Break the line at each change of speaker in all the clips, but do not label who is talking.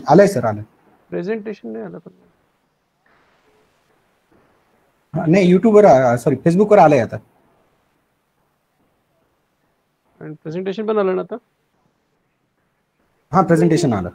आलंय सर, आलंय.
प्रेझेंटेशन नाही आलं पण.
नाही, युट्यूबवर सॉरी फेसबुकवर आलंय आता.
आणि प्रेझेंटेशन पण आलं ना आता?
हा, प्रेझेंटेशन आलं.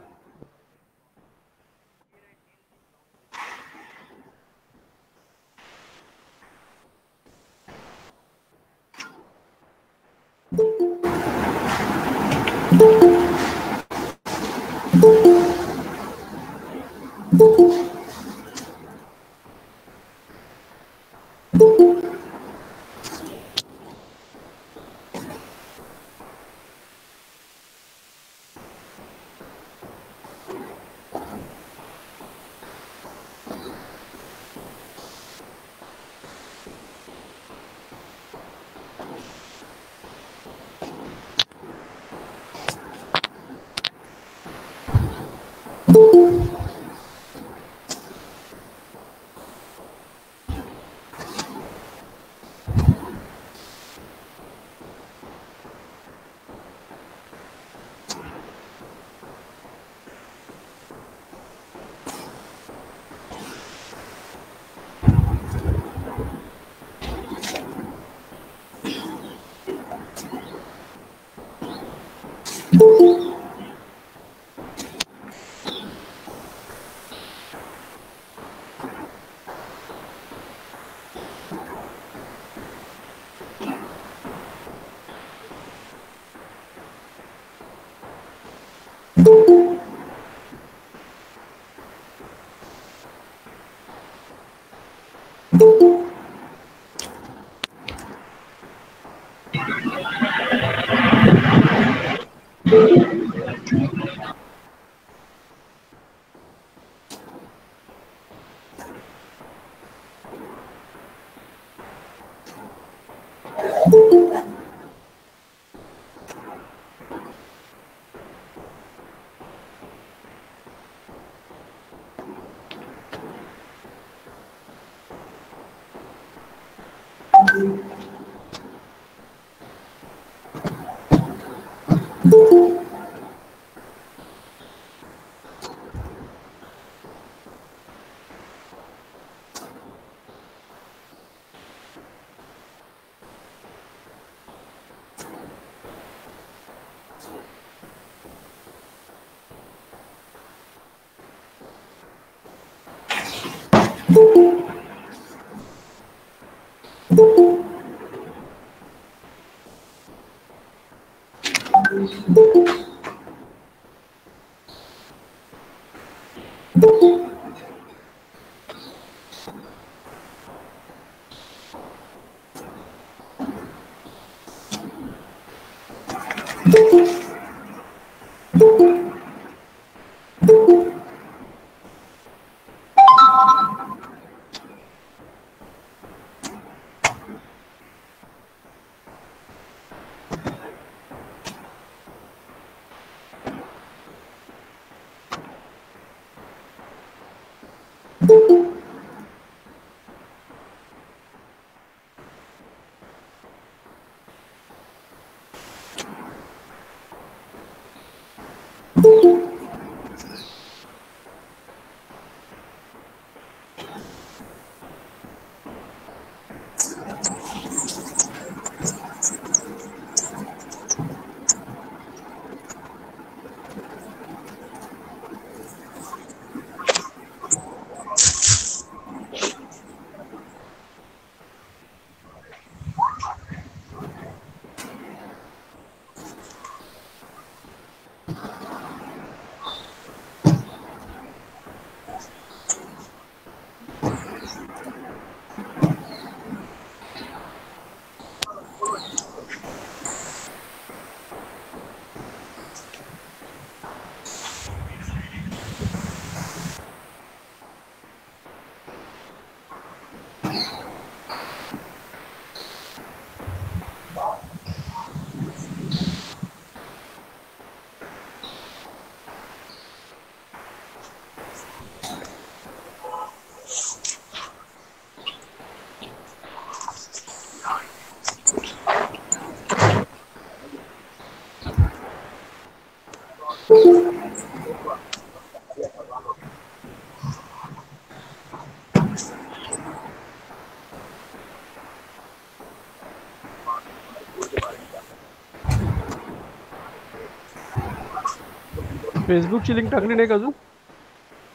फेसबुकची लिंक टाकली नाही का अजून?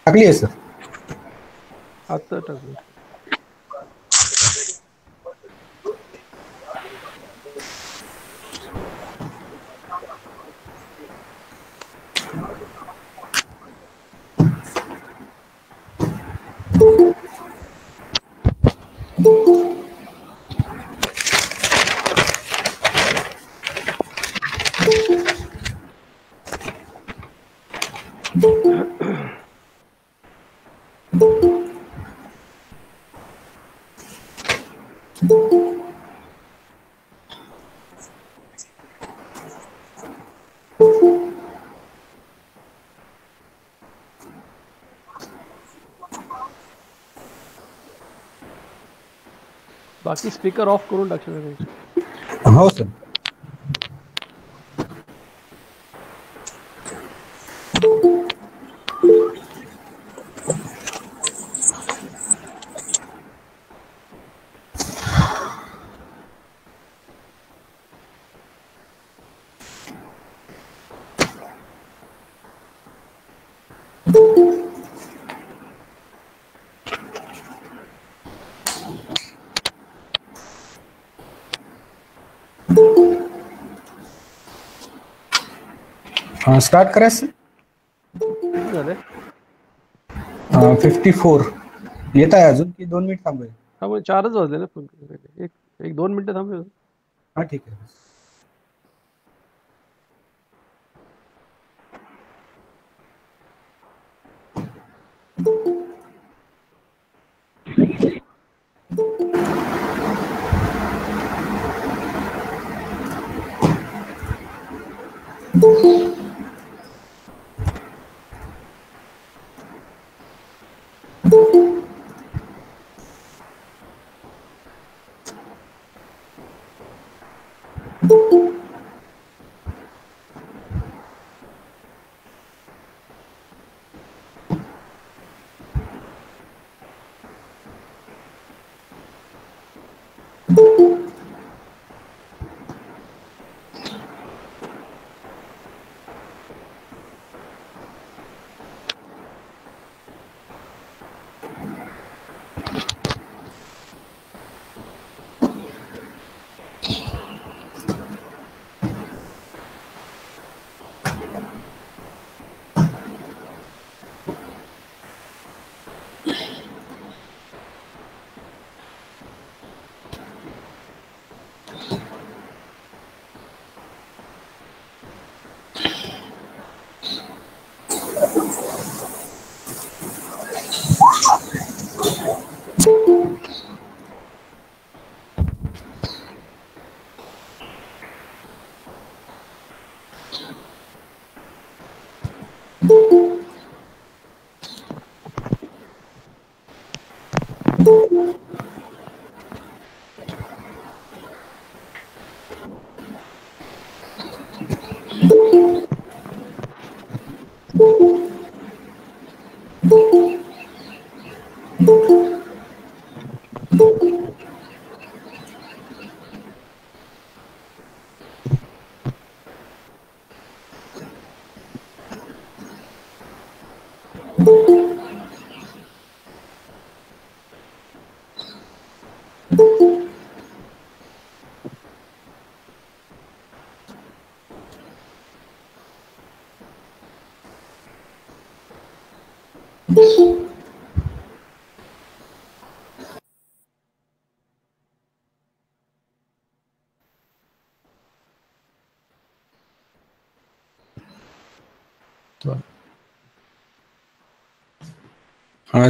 टाकली आहे सर.
आता टाकली. बाकी स्पीकर ऑफ करून टाकशील.
हो सर. स्टार्ट करायचं.
झालंय.
54 येत आहे अजून की 2 मिनिट थांबूया.
हा मग 4च वाजले ना. एक 2 मिनिटं थांबूया.
हा ठीक आहे.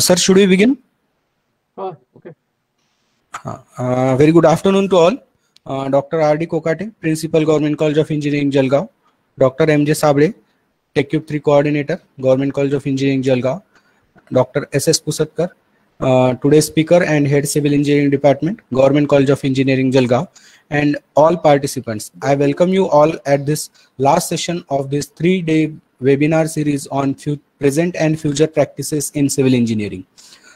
Sir, should we begin?
Okay.
Very good afternoon to all. Dr. R.D. Kokate, Principal, Government College of Engineering, Jalgaon. Dr. M.J. Sabre, TechCube 3 Coordinator, Government College of Engineering, Jalgaon. Dr. S.S. Pusatkar, today's speaker and Head Civil Engineering Department, Government College of Engineering, Jalgaon. and all participants. I welcome you all at this last session of this 3-day webinar series on present and future practices in civil engineering.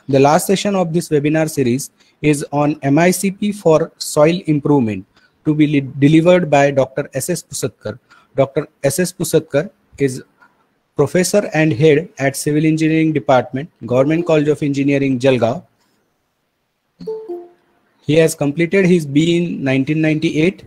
The last session of this webinar series is on MICP for soil improvement, to be delivered by Dr. S.S. Pusatkar. Dr. S.S. Pusatkar is Professor and Head at Civil Engineering Department, Government College of Engineering, Jalgaon. He has completed his B in 1988,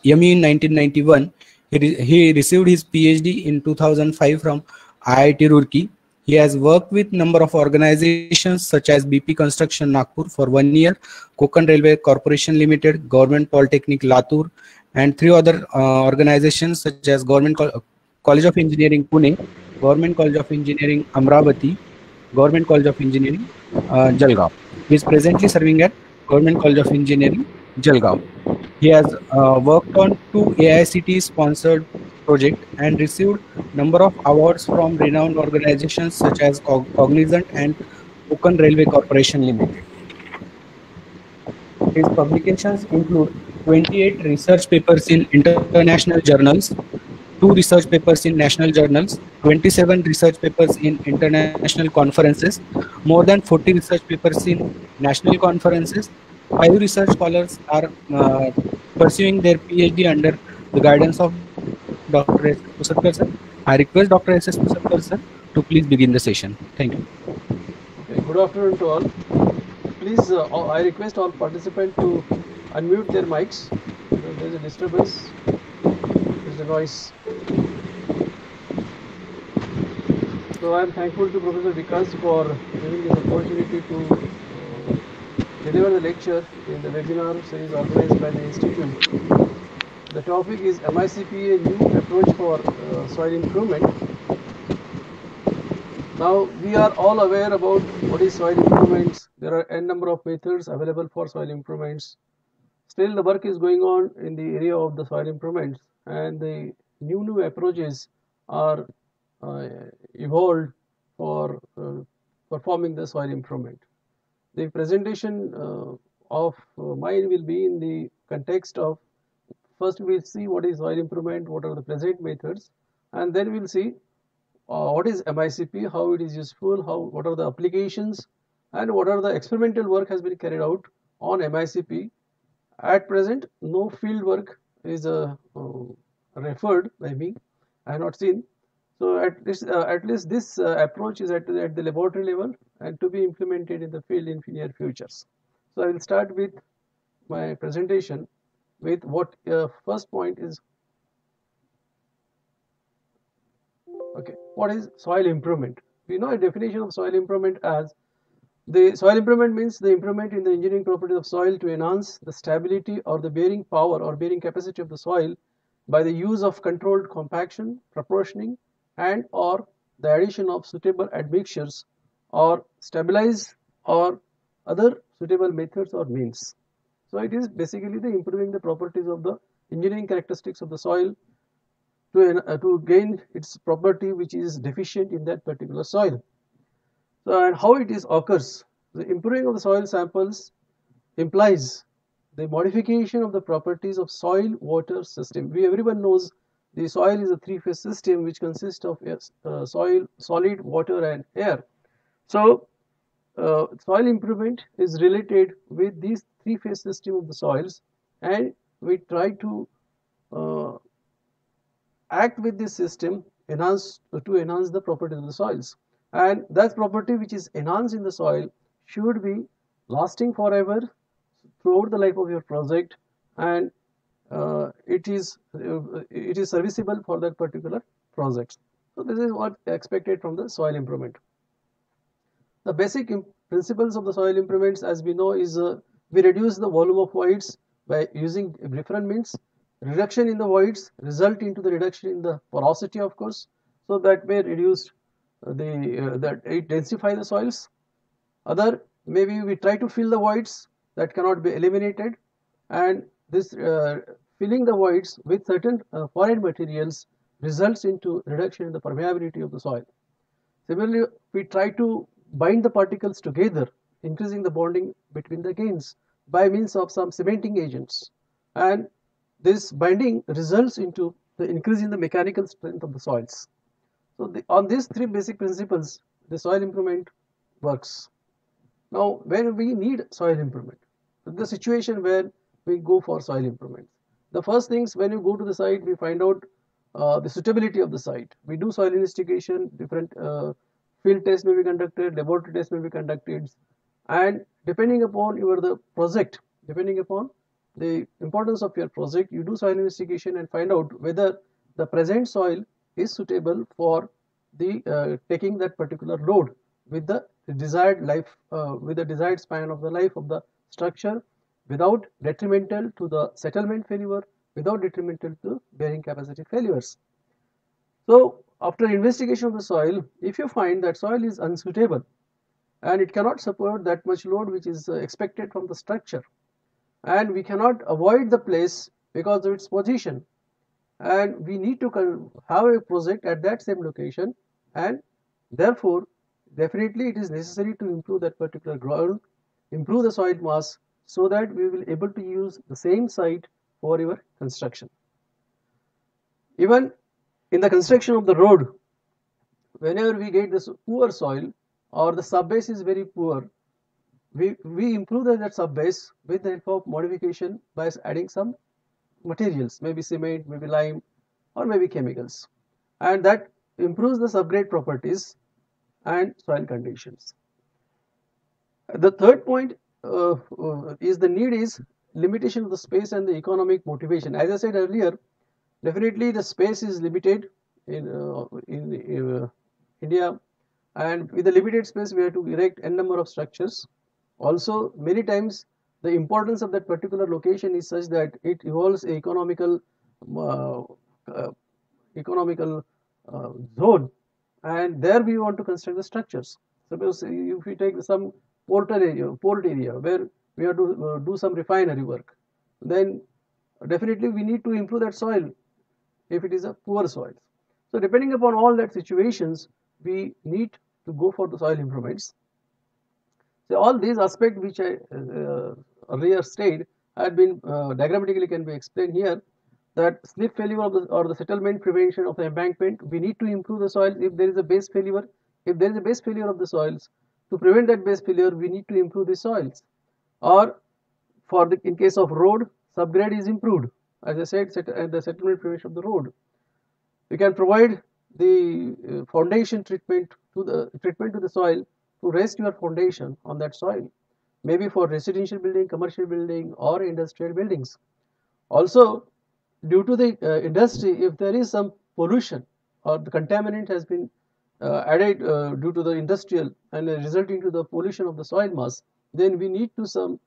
ME in 1991. He received his PhD in 2005 from IIT Roorkee. He has worked with number of organizations such as BP Construction Nagpur for 1 year, Konkan Railway Corporation Limited, Government Polytechnic Latur, and 3 other organizations such as Government College of Engineering Pune, Government College of Engineering Amravati, Government College of Engineering Jalgaon. He is presently serving at Government College of Engineering Jalgaon. He has worked on 2 AICTE sponsored projects and received number of awards from renowned organizations such as Cognizant and Konkan Railway Corporation Limited. His publications include 28 research papers in international journals, 2 research papers in national journals, 27 research papers in international conferences, more than 40 research papers in national conferences. 5 research scholars are pursuing their PhD under the guidance of Dr. S. Pusatkar sir. I request Dr. S. Pusatkar sir to please begin the session. Thank you.
Okay, good afternoon to all. Please, I request all participants to unmute their mics. There is a disturbance. There is a noise. So I am thankful to Professor Vikas for giving this opportunity to deliver the lecture in the webinar series organized by the Institute. The topic is MICP, a new approach for soil improvement. Now, we are all aware about what is soil improvements. There are n number of methods available for soil improvements. Still, the work is going on in the area of the soil improvements, and the new approaches are evolved for performing the soil improvement. The presentation of mine will be in the context of, first we'll see what is soil improvement, what are the present methods, and then we'll see what is MICP, how it is useful, what are the applications, and what are the experimental work has been carried out on MICP. At present, no field work is referred by me. I have not seen. So at least this approach is at the laboratory level and to be implemented in the field in near futures. So I will start with my presentation with what first point is. Okay, what is soil improvement? We know a definition of soil improvement as the soil improvement means the improvement in the engineering properties of soil to enhance the stability or the bearing power or bearing capacity of the soil by the use of controlled compaction, proportioning, and or the addition of suitable admixtures or stabilize or other suitable methods or means. So it is basically the improving the properties of the engineering characteristics of the soil to gain its property which is deficient in that particular soil. So, and how it is occurs, the improving of the soil samples implies the modification of the properties of soil water system. Everyone knows the soil is a 3-phase system which consists of soil, solid, water, and air. So soil improvement is related with these 3-phase system of the soils, and we try to act with this system to enhance the properties of the soils, and that property which is enhanced in the soil should be lasting forever throughout the life of your project, and it is serviceable for that particular project. So this is what expected from the soil improvement. The basic principles of the soil improvements, as we know, is we reduce the volume of voids by using different means. Reduction in the voids result into the reduction in the porosity, of course, so that may reduce that it densify the soils. Other, maybe we try to fill the voids that cannot be eliminated, and this filling the voids with certain foreign materials results into reduction in the permeability of the soil. Similarly, we try to bind the particles together, increasing the bonding between the grains. by means of some cementing agents, and this binding results into the increase in the mechanical strength of the soils. So on these three basic principles, the soil improvement works. Now, when we need soil improvement, the situation where we go for soil improvement, the first things when you go to the site, we find out the suitability of the site. We do soil investigation, different field tests may be conducted, laboratory tests may be conducted, and depending upon the project, depending upon the importance of your project, you do soil investigation and find out whether the present soil is suitable for the taking that particular load with the desired life, with the desired span of the life of the structure, without detrimental to the settlement failure, without detrimental to bearing capacity failures. So after investigation of the soil, if you find that soil is unsuitable and it cannot support that much load which is expected from the structure, and we cannot avoid the place because of its position, and we need to have a project at that same location, and therefore definitely it is necessary to improve that particular ground, improve the soil mass, so that we will able to use the same site for your construction. Even in the construction of the road, whenever we get this poor soil or the subbase is very poor, we improve that subbase with the help of modification by adding some materials, maybe cement, maybe lime, or maybe chemicals, and that improves the subgrade properties and soil conditions. The third point is the need is limitation of the space and the economic motivation. As I said earlier, definitely the space is limited in India, and with the limited space we have to erect n number of structures. Also, many times the importance of that particular location is such that it involves a economical zone, and there we want to construct the structures. Suppose if we take some port area where we have to do some refinery work, then definitely we need to improve that soil if it is a poor soil. So depending upon all that situations, we need to go for the soil improvements. So all these aspects which I earlier stated had been diagrammatically can be explained here, that slip failure of or the settlement prevention of the embankment, we need to improve the soil if there is a base failure. If there is a base failure of the soils, to prevent that base failure, we need to improve the soils. Or for the in case of road, subgrade is improved. As I said, the settlement prevention of the road. We can provide the foundation treatment to the soil to rest your foundation on that soil, maybe for residential building, commercial building, or industrial buildings. Also, due to the industry, if there is some pollution or the contaminant has been added due to the industrial and resulting to the pollution of the soil mass, then we need to some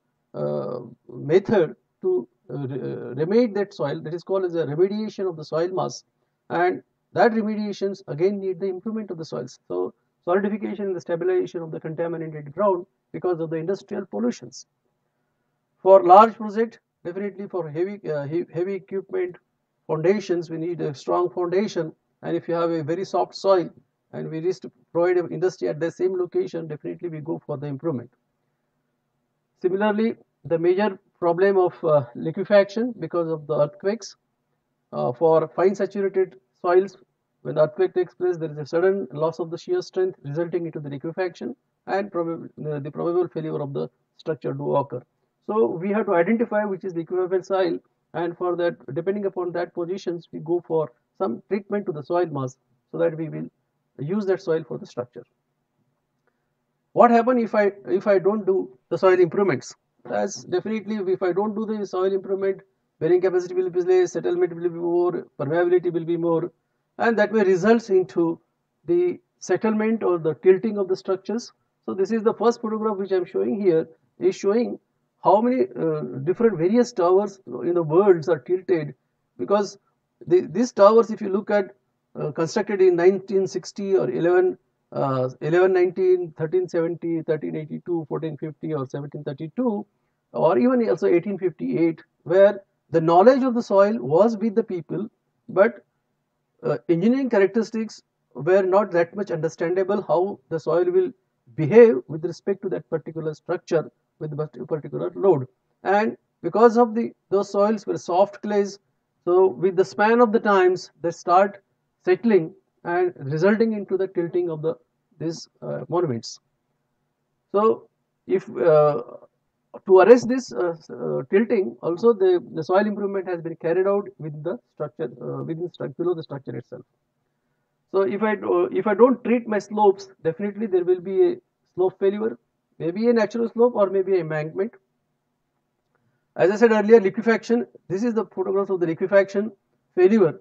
method to remediate that soil, that is called as a remediation of the soil mass, and that remediations again need the improvement of the soils. So solidification and the stabilization of the contaminated ground because of the industrial pollutions. For large project, definitely for heavy equipment foundations, we need a strong foundation, and if you have a very soft soil and we wish to provide an industry at the same location, definitely we go for the improvement. Similarly, the major problem of liquefaction because of the earthquakes, for fine saturated soils, when the earthquake takes place, there is a sudden loss of the shear strength resulting into the liquefaction, and the probable failure of the structure do occur. So we have to identify which is the equivalent soil, and for that, depending upon that positions, we go for some treatment to the soil mass so that we will use that soil for the structure. What happens if I don't do the soil improvements? As definitely if I don't do the soil improvement, bearing capacity will be less, settlement will be more, permeability will be more, and that may result into the settlement or the tilting of the structures. So this is the first photograph which I am showing here, is showing how many different various towers in the world are tilted, because these towers, if you look at constructed in 1960 or 1119, 1370, 1382, 1450 or 1732, or even also 1858, where the knowledge of the soil was with the people, but engineering characteristics were not that much understandable how the soil will behave with respect to that particular structure with particular load. and because of those soils were soft clays, so with the span of the times they start settling and resulting into the tilting of these monuments. So if to arrest this tilting, also the soil improvement has been carried out with the structure below the structure itself. So if I don't treat my slopes, definitely there will be a slope failure, maybe a natural slope or maybe an embankment. As I said earlier, liquefaction. This is the photographs of the liquefaction failure.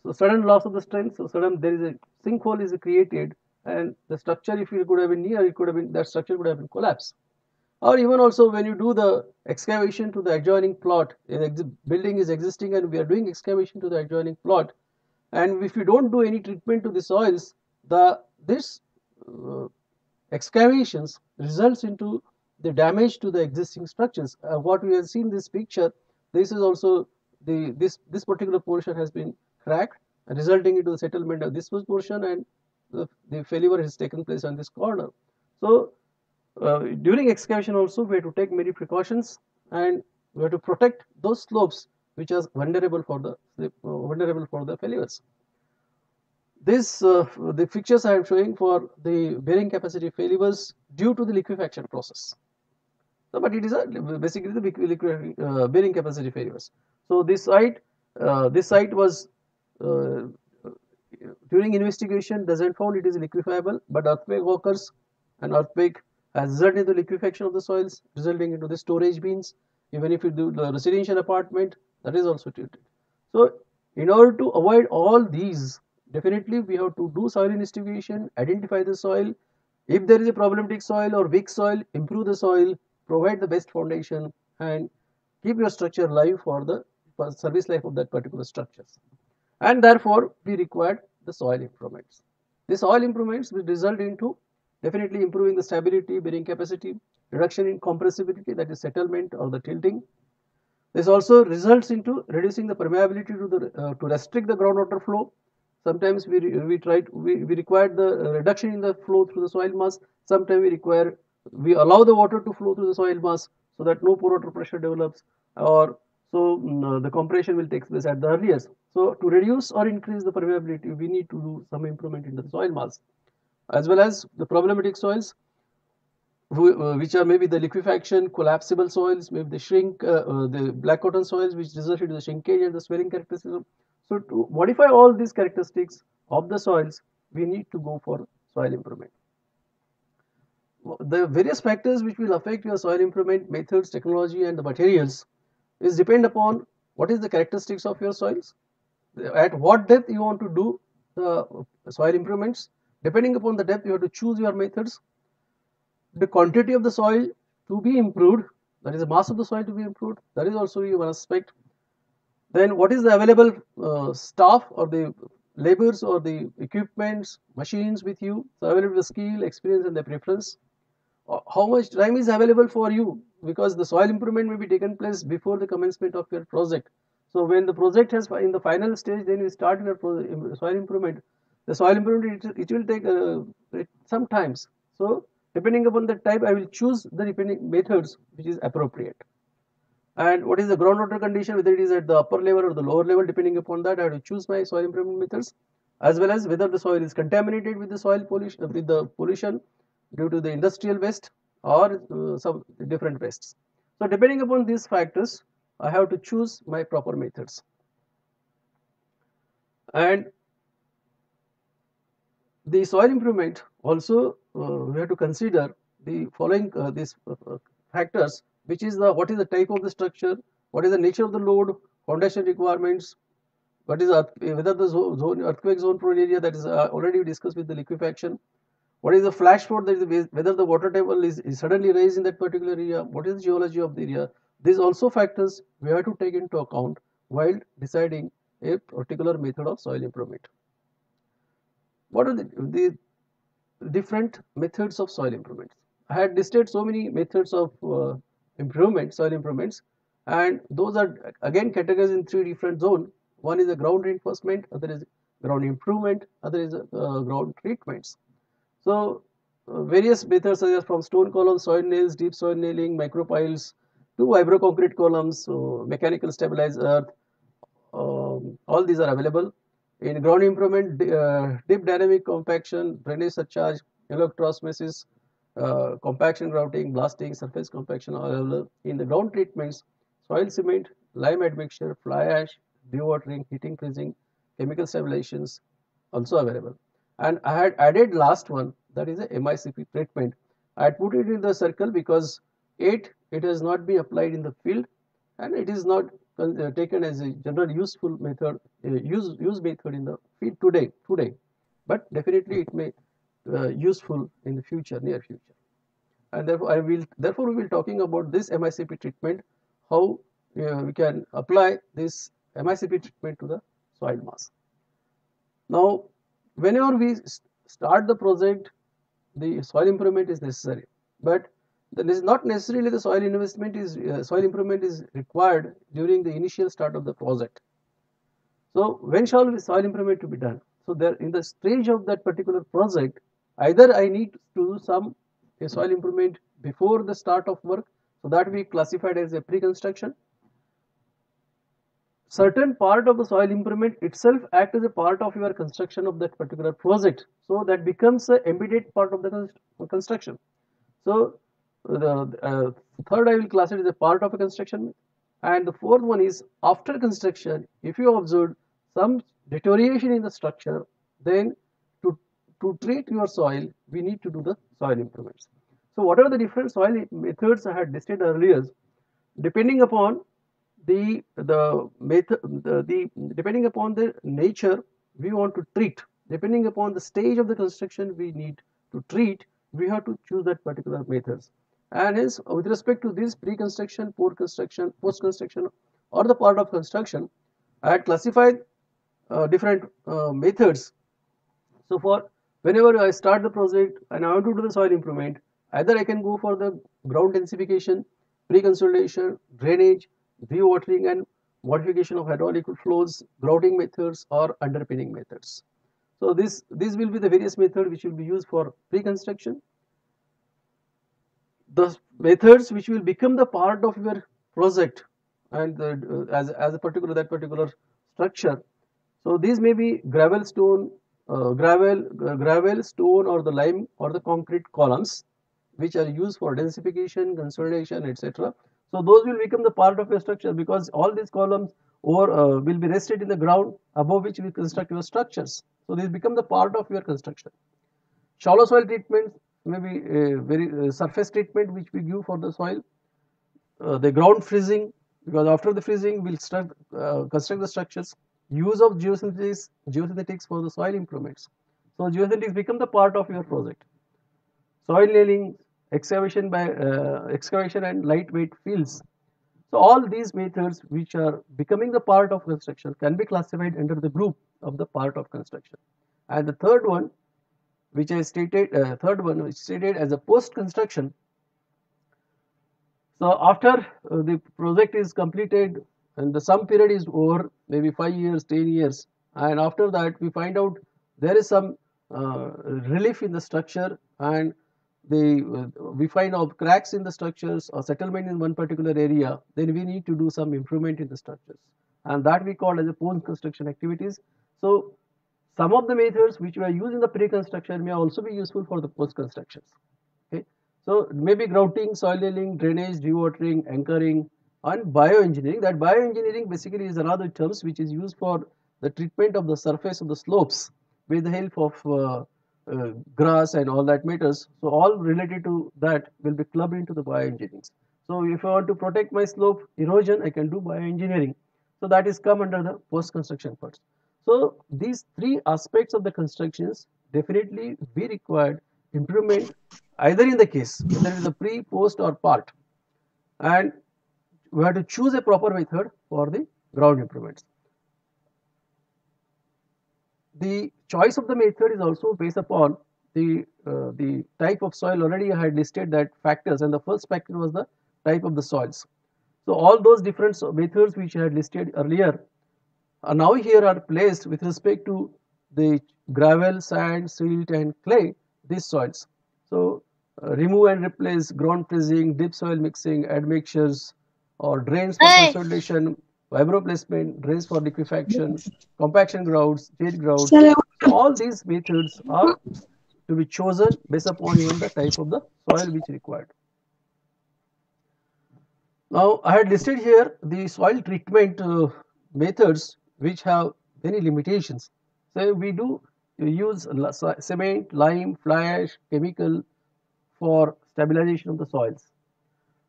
So sudden loss of the strength. So sudden there is a sinkhole is created, and the structure, if it could have been near, it could have been that structure could have been collapsed. Or even also when you do the excavation to the adjoining plot, a building is existing and we are doing excavation to the adjoining plot, and if you don't do any treatment to the soils, this excavations results into the damage to the existing structures. What we have seen in this picture, this is also this particular portion has been cracked, resulting into the settlement of this portion, and the failure has taken place on this corner. So during excavation also we have to take many precautions, and we have to protect those slopes which are vulnerable for the failures. The pictures I am showing for the bearing capacity failures due to the liquefaction process. So, but it is basically the bearing capacity failures. So this site was during investigation doesn't found it is liquefiable, but earthquake occurs, and earthquake has resulted in the liquefaction of the soils, resulting into the storage bins. Even if you do the residential apartment, that is also treated. So in order to avoid all these, definitely we have to do soil investigation, identify the soil. If there is a problematic soil or weak soil, improve the soil, provide the best foundation, and keep your structure alive for the service life of that particular structures. And therefore we required the soil improvements. The soil improvements will result into definitely improving the stability, bearing capacity, reduction in compressibility, that is settlement or the tilting. This also results into reducing the permeability to restrict the groundwater flow. Sometimes we require the reduction in the flow through the soil mass. Sometimes we allow the water to flow through the soil mass so that no pore water pressure develops, or so the compression will take place at the earliest. So to reduce or increase the permeability, we need to do some improvement in the soil mass, as well as the problematic soils, which are maybe the liquefaction, collapsible soils, maybe the black cotton soils, which result into the shrinkage and the swelling characteristics. So to modify all these characteristics of the soils, we need to go for soil improvement. The various factors which will affect your soil improvement methods, technology, and the materials is depend upon what is the characteristics of your soils, at what depth you want to do the soil improvements. Depending upon the depth, you have to choose your methods. The quantity of the soil to be improved, that is the mass of the soil to be improved, that is also one aspect. Then what is the available staff or the laborers or the equipments, machines with you, so available the skill, experience, and the preference. How much time is available for you, because the soil improvement may be taken place before the commencement of your project. So when the project has in the final stage, then you start your soil improvement. The soil improvement it will take some times. So depending upon the type, I will choose the depending methods which is appropriate. And what is the groundwater condition, whether it is at the upper level or the lower level, depending upon that I have to choose my soil improvement methods, as well as whether the soil is contaminated with the soil pollution, with the pollution due to the industrial waste or some different wastes. So depending upon these factors, I have to choose my proper methods. And the soil improvement also we have to consider the following these factors, which is what is the type of the structure, what is the nature of the load, foundation requirements, what is whether the earthquake zone prone area, that is already discussed with the liquefaction, what is the flash flood, that is whether the water table is suddenly raised in that particular area, what is the geology of the area. These also factors we have to take into account while deciding a particular method of soil improvement. What are the different methods of soil improvements? I had listed so many methods of soil improvements, and those are again categorized in three different zones. One is the ground reinforcement, other is ground improvement, other is ground treatments. So various methods such as from stone columns, soil nails, deep soil nailing, micropiles, 2 vibroconcrete columns, mechanical stabilized earth, all these are available. In ground improvement, deep dynamic compaction, drainage surcharge, electroosmosis, compaction grouting, blasting, surface compaction are available. In the ground treatments, soil cement, lime admixture, fly ash, dewatering, heating freezing, chemical stabilizations also available. And I had added last one, that is a MICP treatment. I had put it in the circle because it has not been applied in the field and it is not taken as a general useful method, use method in the field today, but definitely it may useful in the future, near future. And therefore we will talking about this MICP treatment, how we can apply this MICP treatment to the soil mass. Now, whenever we start the project, the soil improvement is necessary, but not necessarily the soil investment is soil improvement is required during the initial start of the project. So when shall soil improvement to be done? So there in the stage of that particular project, either I need to do some soil improvement before the start of work, so that we classified as a pre-construction. Certain part of the soil improvement itself act as a part of your construction of that particular project, so that becomes an embedded part of the construction. So the third I will class it as a part of a construction, and the fourth one is after construction. If you observe some deterioration in the structure, then to treat your soil, we need to do the soil improvements. So what are the different soil methods I had listed earlier? Depending upon the method, depending upon the nature we want to treat, depending upon the stage of the construction we need to treat, we have to choose that particular methods. And hence, with respect to this pre-construction, post-construction, or the part of construction, I had classified different methods. So for whenever I start the project and I want to do the soil improvement, either I can go for the ground densification, pre-consolidation, drainage, dewatering and modification of hydraulic flows, grouting methods or underpinning methods. So these will be the various methods which will be used for pre-construction. The methods which will become the part of your project and as a particular structure. So these may be gravel, stone, stone, or the lime or the concrete columns, which are used for densification, consolidation, etc. So those will become the part of your structure, because all these columns will be rested in the ground above which we construct your structures. So these become the part of your construction. Shallow soil treatment may be very surface treatment which we give for the soil. The ground freezing, because after the freezing we'll start construct the structures. Use of geosynthetics for the soil improvements. So geosynthetics become the part of your project. Soil nailing, excavation and lightweight fields. So all these methods which are becoming the part of construction can be classified under the group of the part of construction. And the third one, which I stated, as a post-construction. So after the project is completed and the some period is over, maybe 5 years, 10 years, and after that we find out there is some relief in the structure, and we find out cracks in the structures or settlement in one particular area, then we need to do some improvement in the structures, and that we call as a post-construction activities. So some of the methods which we are using in the pre-construction may also be useful for the post-constructions. Okay, so maybe grouting, soil nailing, drainage, dewatering, anchoring, and bioengineering. That bioengineering basically is another terms which is used for the treatment of the surface of the slopes with the help of grass and all that matters. So all related to that will be clubbed into the bioengineering. So if I want to protect my slope erosion, I can do bioengineering. So that is come under the post-construction parts. So these three aspects of the constructions definitely be required improvement either in the case whether it is a pre, post or part, and we have to choose a proper method for the ground improvements. The choice of the method is also based upon the type of soil. Already I had listed that factors, and the first factor was the type of the soils. So all those different methods which I had listed earlier now here are placed with respect to the gravel, sand, silt and clay, these soils. So remove and replace, ground freezing, deep soil mixing, admixtures, or drains for consolidation, vibro placement, drains for liquefaction, compaction grouts, jet grouts. All these methods are to be chosen based upon even the type of the soil which required. Now, I had listed here the soil treatment methods which have many limitations. So, we do use cement, lime, fly ash, chemical for stabilization of the soils.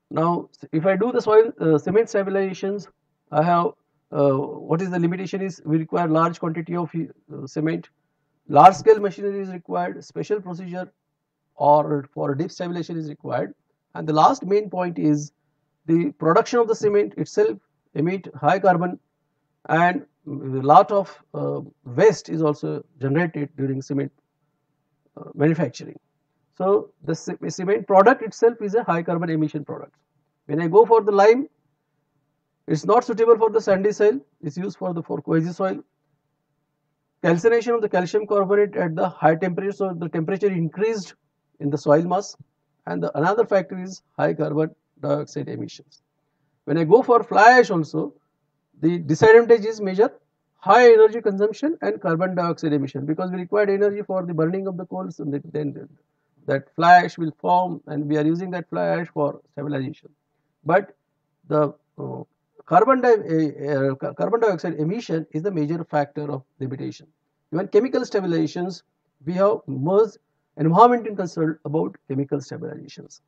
Now, if I do the soil cement stabilizations, I have what is the limitation is we require large quantity of cement, large scale machinery is required, special procedure or for deep stabilization is required, and the last main point is the production of the cement itself emit high carbon, and a lot of waste is also generated during cement manufacturing. So, the cement product itself is a high carbon emission product. When I go for the lime, it is not suitable for the sandy soil, it is used for the cohesive soil. Calcination of the calcium carbonate at the high temperature, so the temperature increased in the soil mass, and another factor is high carbon dioxide emissions. When I go for fly ash also, the disadvantage is major high energy consumption and carbon dioxide emission, because we required energy for the burning of the coals, and then that fly ash will form, and we are using that fly ash for stabilization. But the carbon dioxide emission is the major factor of limitation. Even chemical stabilizations, we have most environmental concern about chemical stabilizations.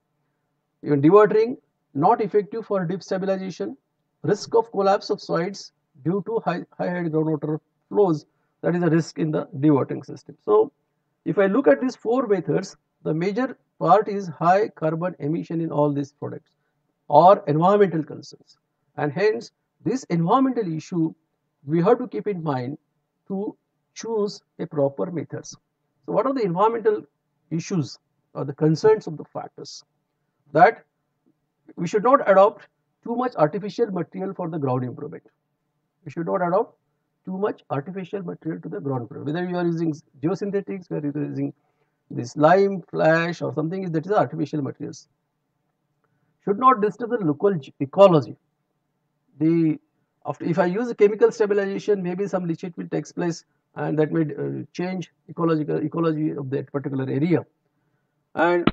Even dewatering, not effective for deep stabilization, risk of collapse of soils due to high head groundwater flows, that is a risk in the dewatering system. So, if I look at these four methods, the major part is high carbon emission in all these products or environmental concerns, and hence this environmental issue we have to keep in mind to choose a proper methods. So, what are the environmental issues or the concerns of the factors? That we should not adopt too much artificial material for the ground improvement. We should not adopt too much artificial material to the ground improvement. Whether you are using geosynthetics, whether you are using this lime, fly ash or something, that is artificial materials. Should not disturb the local ecology. If I use a chemical stabilization, maybe some leachate will take place, and that may change ecology of that particular area. And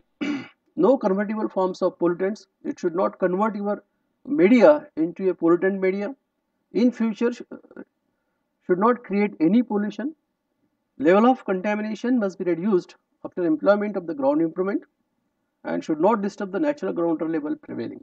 no convertible forms of pollutants. It should not convert your media into a pollutant media. In future, should not create any pollution. Level of contamination must be reduced after employment of the ground improvement, and should not disturb the natural groundwater level prevailing.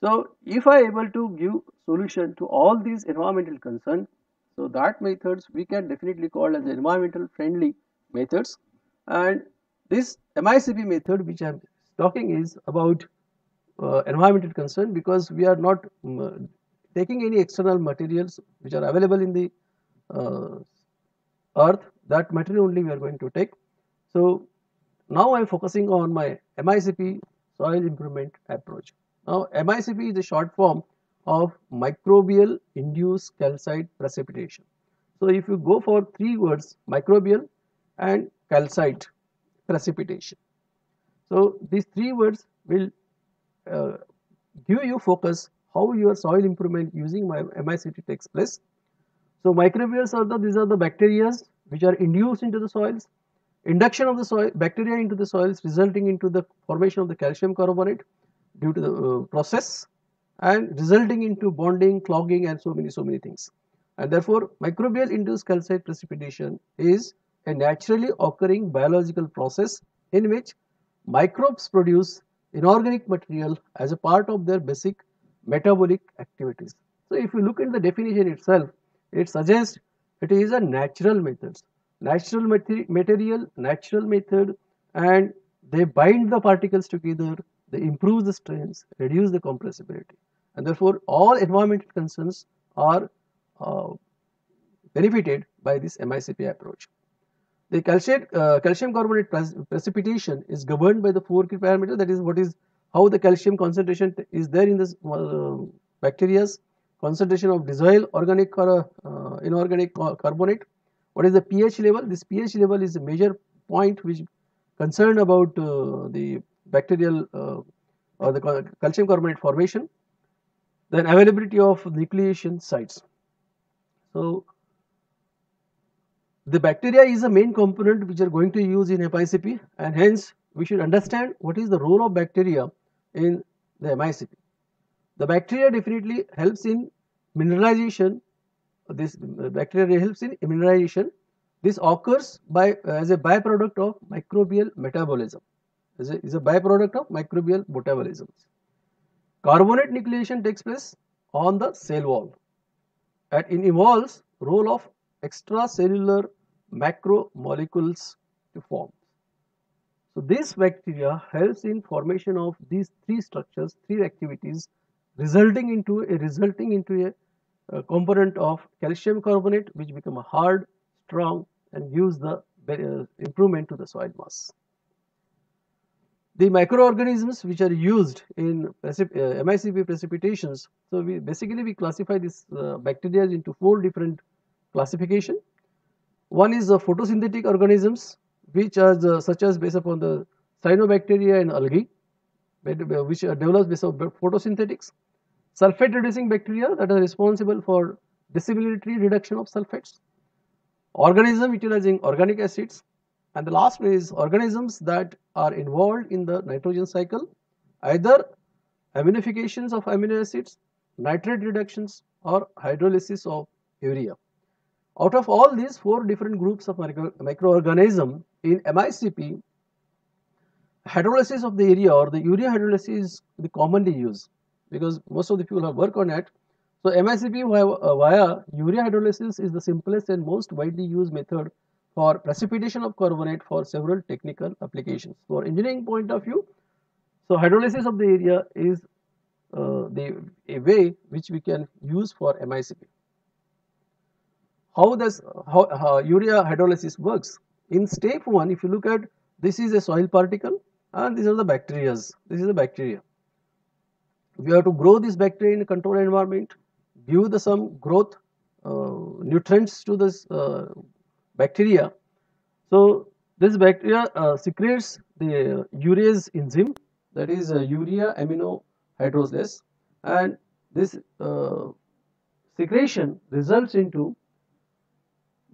So, if I able to give solution to all these environmental concerns, so that methods we can definitely call as environmental friendly methods. And this MICP method which I am talking is about environmental concern, because we are not taking any external materials which are available in the earth. That material only we are going to take. So, now I am focusing on my MICP soil improvement approach. Now, MICP is a short form of microbial induced calcite precipitation. So, if you go for three words, microbial and calcite precipitation. So, these three words will give you focus how your soil improvement using MICP takes place. So, microbials are these are the bacteria which are induced into the soils. Induction of the soil bacteria into the soils resulting into the formation of the calcium carbonate due to the process, and resulting into bonding, clogging and so many things. And therefore, microbial induced calcite precipitation is a naturally occurring biological process in which microbes produce inorganic material as a part of their basic metabolic activities. So, if you look at the definition itself, it suggests it is a natural method, natural method, and they bind the particles together, they improve the strength, reduce the compressibility, and therefore all environmental concerns are benefited by this MICP approach. The calcium carbonate precipitation is governed by the four key parameters, that is how the calcium concentration is there in this bacteria, concentration of dissolved organic or inorganic carbonate, what is the pH level. This pH level is a major point which concerned about the bacterial or the calcium carbonate formation. Then availability of nucleation sites. So the bacteria is the main component which are going to use in MICP, and hence we should understand what is the role of bacteria in the MICP. The bacteria definitely helps in mineralization. This bacteria helps in mineralization. This occurs by as a byproduct of microbial metabolism. Is a byproduct of microbial metabolism. Carbonate nucleation takes place on the cell wall, and it involves role of extracellular macromolecules to form. So this bacteria helps in formation of these three structures, three activities, resulting into a component of calcium carbonate, which become a hard, strong, and gives the improvement to the soil mass. The microorganisms which are used in MICP precipitations. So we classify this bacteria into four different classification. One is the photosynthetic organisms, which are such as based upon the cyanobacteria and algae, which develops based on photosynthetics. Sulfate reducing bacteria that are responsible for disseminatory reduction of sulfates. Organism utilizing organic acids. And the last one is organisms that are involved in the nitrogen cycle, either aminifications of amino acids, nitrate reductions, or hydrolysis of urea. Out of all these four different groups of microorganism in MICP, hydrolysis of the urea or the urea hydrolysis is the commonly used, because most of the people have worked on it. So MICP via urea hydrolysis is the simplest and most widely used method for precipitation of carbonate for several technical applications. For engineering point of view, so hydrolysis of the urea is a way which we can use for MICP. How urea hydrolysis works? In step 1, if you look at, this is a soil particle and these are the bacteria. This is a bacteria. We have to grow this bacteria in a controlled environment, give some growth nutrients to this bacteria. So this bacteria secretes the urease enzyme, that is urea amino hydrolase, and this secretion results into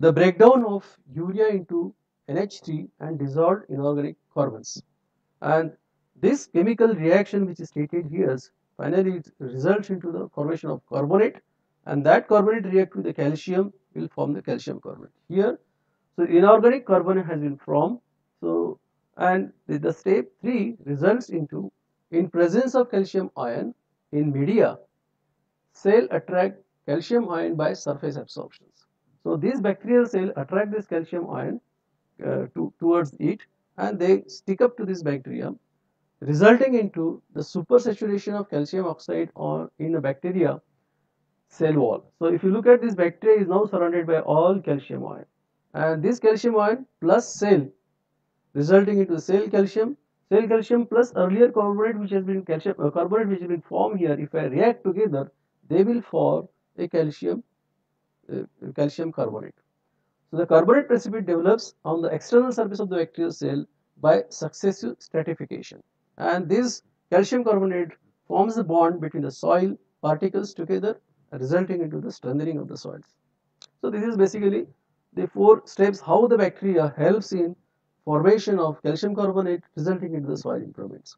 the breakdown of urea into NH3 and dissolved inorganic carbons. And this chemical reaction which is stated here, finally it results into the formation of carbonate, and that carbonate react with the calcium will form the calcium carbonate. Here, so inorganic carbonate has been formed. So, and the step 3 results into, in presence of calcium ion in media, cell attract calcium ion by surface absorptions. So these bacterial cell attract this calcium ion towards it, and they stick up to this bacteria, resulting into the supersaturation of calcium oxide or in a bacteria cell wall. So if you look at this, bacteria is now surrounded by all calcium ion, and this calcium ion plus cell resulting into cell calcium plus earlier carbonate which has been carbonate which has been formed here. If I react together, they will form a calcium carbonate. So the carbonate precipitate develops on the external surface of the bacterial cell by successive stratification, and this calcium carbonate forms the bond between the soil particles together, resulting into the strengthening of the soils. So this is basically the 4 steps how the bacteria helps in formation of calcium carbonate, resulting into the soil improvements.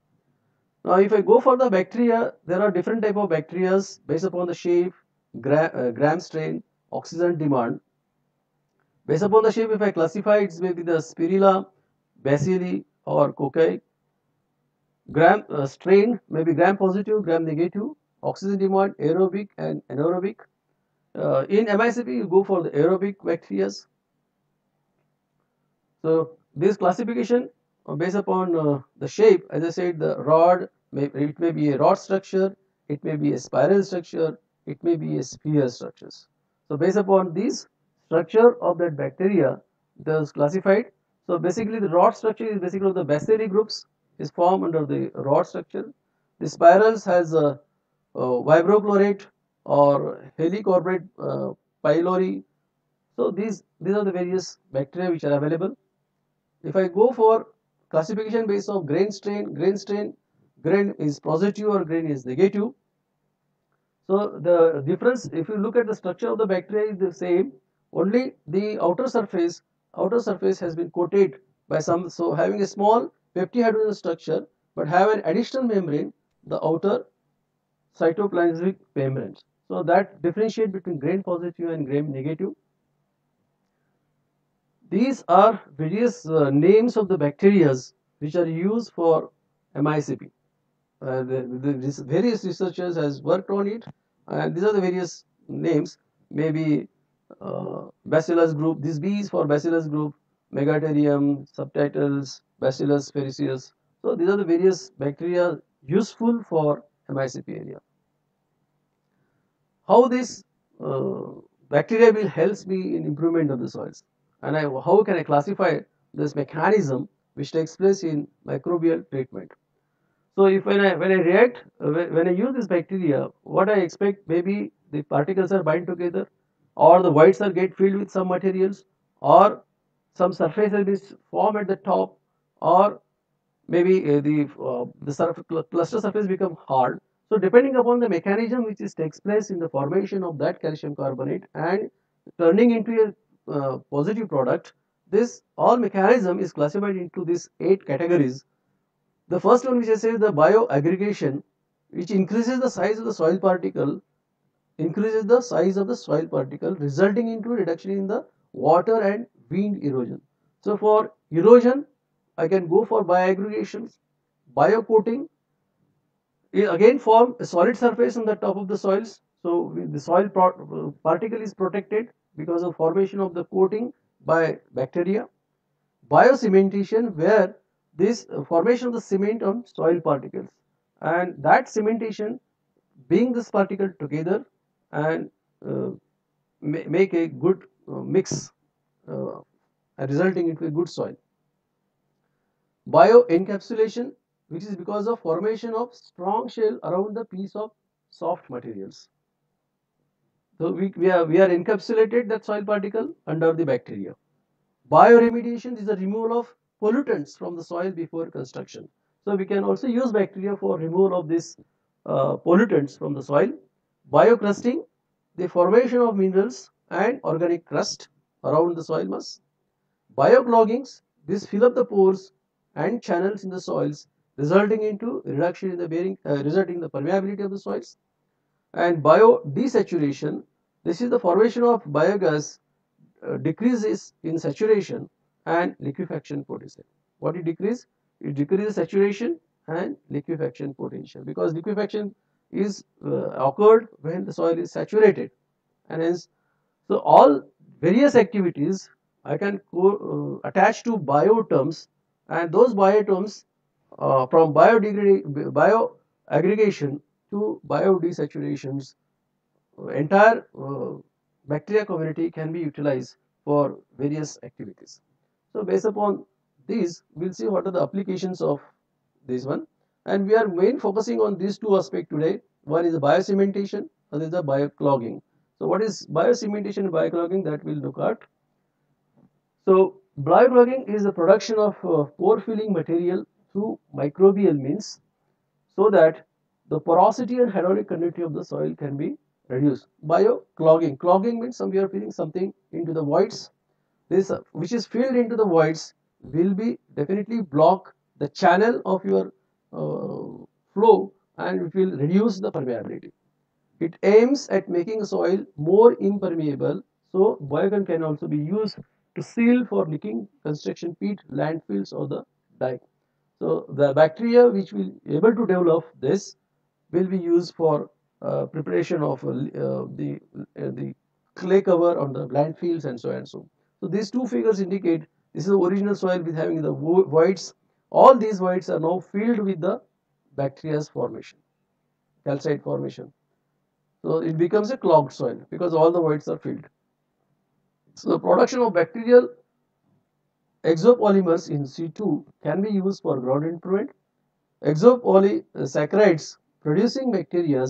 Now if I go for the bacteria, there are different type of bacteria based upon the shape, gram strain, oxygen demand. Based upon the shape, if I classify, it may be the Spirilla, Bacilli, or Cocci. Gram strain may be gram positive, gram negative. Oxygen demand, aerobic and anaerobic. In MICP, you go for the aerobic bacteria. So this classification based upon the shape, as I said, the rod, it may be a rod structure, it may be a spiral structure, it may be a sphere structures. So based upon this structure of that bacteria, those classified. So basically the rod structure is basically of the Bacilli groups is formed under the rod structure. The spirals has a vibrochlorate or helicorbate pylori. So these are the various bacteria which are available. If I go for classification based on grain is positive or grain is negative. So the difference, if you look at the structure of the bacteria, is the same. Only the outer surface has been coated by some, so having a small peptidehydrogen structure, but have an additional membrane, the outer cytoplasmic membranes. So that differentiate between gram positive and gram negative. These are various names of the bacteria which are used for MICP. Various researchers has worked on it, and these are the various names. Maybe Bacillus group. This B is for Bacillus group, Megatherium, subtitles, Bacillus phaereus. So these are the various bacteria useful for MICP area. How this uh, bacteria will help me in improvement of the soils, and how can I classify this mechanism which takes place in microbial treatment. So if when I react when I use this bacteria, what I expect, maybe the particles are bind together, or the voids are get filled with some materials, or some surface will be formed at the top, or maybe the cluster surface become hard. So depending upon the mechanism which is takes place in the formation of that calcium carbonate and turning into a positive product, this all mechanism is classified into these 8 categories. The first one, which I say, the bioaggregation, which increases the size of the soil particle, resulting into reduction in the water and wind erosion. So for erosion, I can go for bioaggregations. Biocoating, it again form a solid surface on the top of the soils. So the soil particle is protected because of formation of the coating by bacteria. Biocementation, where this formation of the cement on soil particles, and that cementation being this particle together and uh, make a good mix, uh, resulting into a good soil. Bioencapsulation, which is because of formation of strong shell around the piece of soft materials. So we are encapsulated that soil particle under the bacteria. Bioremediation is the removal of pollutants from the soil before construction. So we can also use bacteria for removal of these pollutants from the soil. Biocrusting, the formation of minerals and organic crust around the soil mass. Biocloggings, these fill up the pores and channels in the soils, resulting into reduction in the resulting in the permeability of the soils. And biodesaturation, this is the formation of biogas decreases in saturation and liquefaction potential. What it decreases? It decreases saturation and liquefaction potential, because liquefaction is occurred when the soil is saturated, and hence, so all various activities I can attach to bioterms, and those bioterms from bioaggregation to biodesaturations, entire bacteria community can be utilized for various activities. So based upon these, we'll see what are the applications of this one, and we are main focusing on these two aspects today. One is the biocementation, other is the bioclogging. So what is biocementation and bioclogging, that we'll look at. So bioclogging is the production of pore filling material through microbial means, so that the porosity and hydraulic conductivity of the soil can be reduced. Bioclogging, clogging means we are filling something into the voids. This which is filled into the voids will be definitely block the channel of your flow, and it will reduce the permeability. It aims at making soil more impermeable, so biogun can also be used to seal for leaking construction pit, landfills, or the dike. So the bacteria which will able to develop this will be used for preparation of the clay cover on the landfills and so and so. So these two figures indicate this is the original soil with having the voids. All these voids are now filled with the bacteria's formation, calcite formation. So it becomes a clogged soil because all the voids are filled. So the production of bacterial exopolymers in C2 can be used for ground improvement. Exopolysaccharides producing bacteria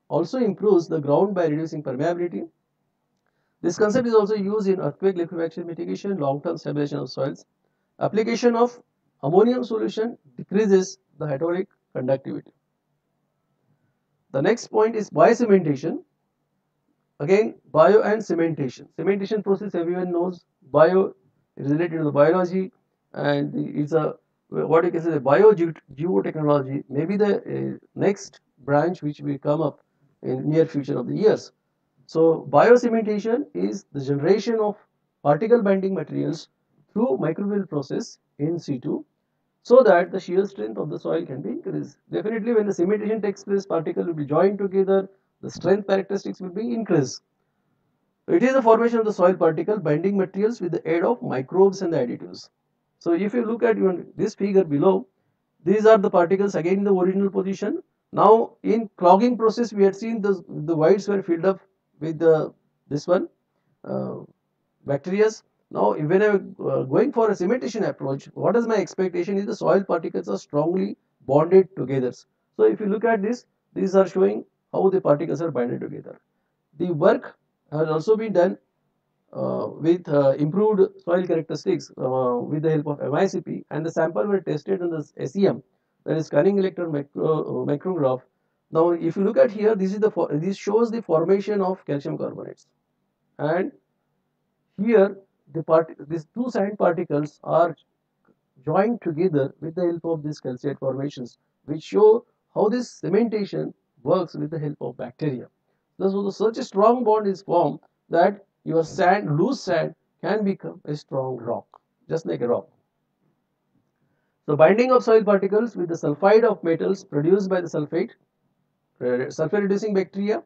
also improves the ground by reducing permeability. This concept is also used in earthquake liquefaction mitigation, long-term stabilization of soils. Application of ammonium solution decreases the hydraulic conductivity. The next point is biocementation. Again, bio and cementation. Cementation process, everyone knows. Bio is related to the biology, and it's a what you can say the geotechnology. Maybe the next branch which will come up in near future of the years. So biocementation is the generation of particle binding materials through microbial process in situ, so that the shear strength of the soil can be increased. Definitely, when the cementation takes place, particles will be joined together, the strength characteristics will be increased. It is the formation of the soil particle binding materials with the aid of microbes and the additives. So if you look at this figure below, these are the particles again in the original position. Now in clogging process, we had seen the voids were filled up with this one uh, bacteria. Now when I'm going for a cementation approach, what is my expectation is the soil particles are strongly bonded together. So if you look at this, these are showing how the particles are bonded together. The work has also been done with improved soil characteristics with the help of MICP, and the sample were tested on the SEM, that is scanning electron micrograph. Now if you look at here, this shows the formation of calcium carbonates, and here these two sand particles are joined together with the help of these calcite formations, which show how this cementation works with the help of bacteria. So such a strong bond is formed that your loose sand, can become a strong rock, just like a rock. The binding of soil particles with the sulfide of metals produced by the sulfur reducing bacteria.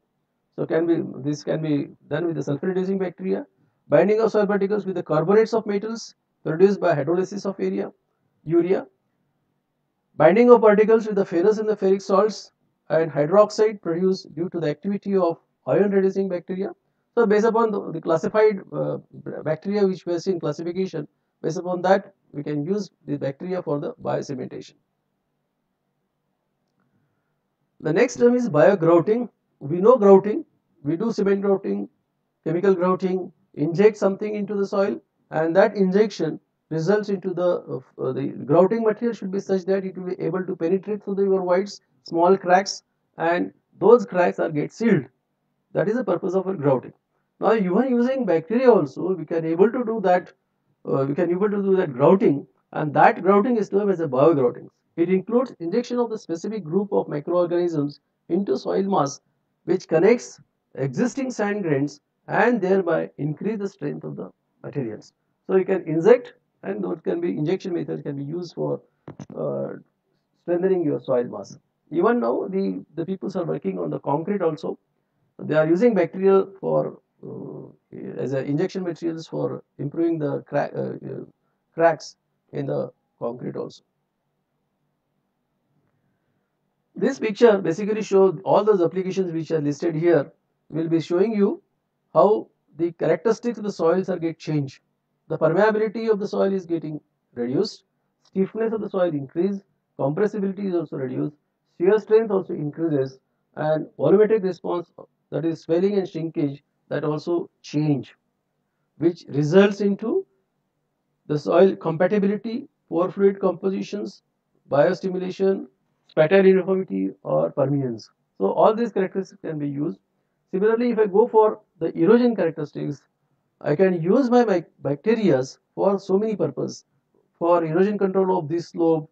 So this can be done with the sulfur reducing bacteria. Binding of soil particles with the carbonates of metals produced by hydrolysis of urea. Binding of particles with the ferrous and the ferric salts and hydroxide produced due to the activity of ion reducing bacteria. So based upon the classified bacteria which we have seen classification, based upon that we can use the bacteria for the biocementation. The next term is biogrouting. We know grouting, we do cement grouting, chemical grouting, inject something into the soil, and that injection results into the grouting material should be such that it will be able to penetrate through your voids, small cracks, and those cracks are get sealed. That is the purpose of a grouting. Now even using bacteria also we can able to do that. Grouting, and that grouting is termed as a biogrouting. It includes injection of the specific group of microorganisms into soil mass, which connects existing sand grains and thereby increase the strength of the materials. So you can inject, and those can be injection methods can be used for uh, strengthening your soil mass. Even now the people are working on the concrete also. They are using bacterial for as a injection materials for improving the cracks in the concrete also. This picture basically shows all those applications which are listed here. Will be showing you how the characteristics of the soils are get changed. The permeability of the soil is getting reduced, stiffness of the soil increase, compressibility is also reduced, shear strength also increases, and volumetric response, that is swelling and shrinkage, that also change, which results into the soil compatibility, pore fluid compositions, biostimulation, spatial uniformity, or permeance. So all these characteristics can be used. Similarly, if I go for the erosion characteristics, I can use my bacteria for so many purposes. For erosion control of this slope,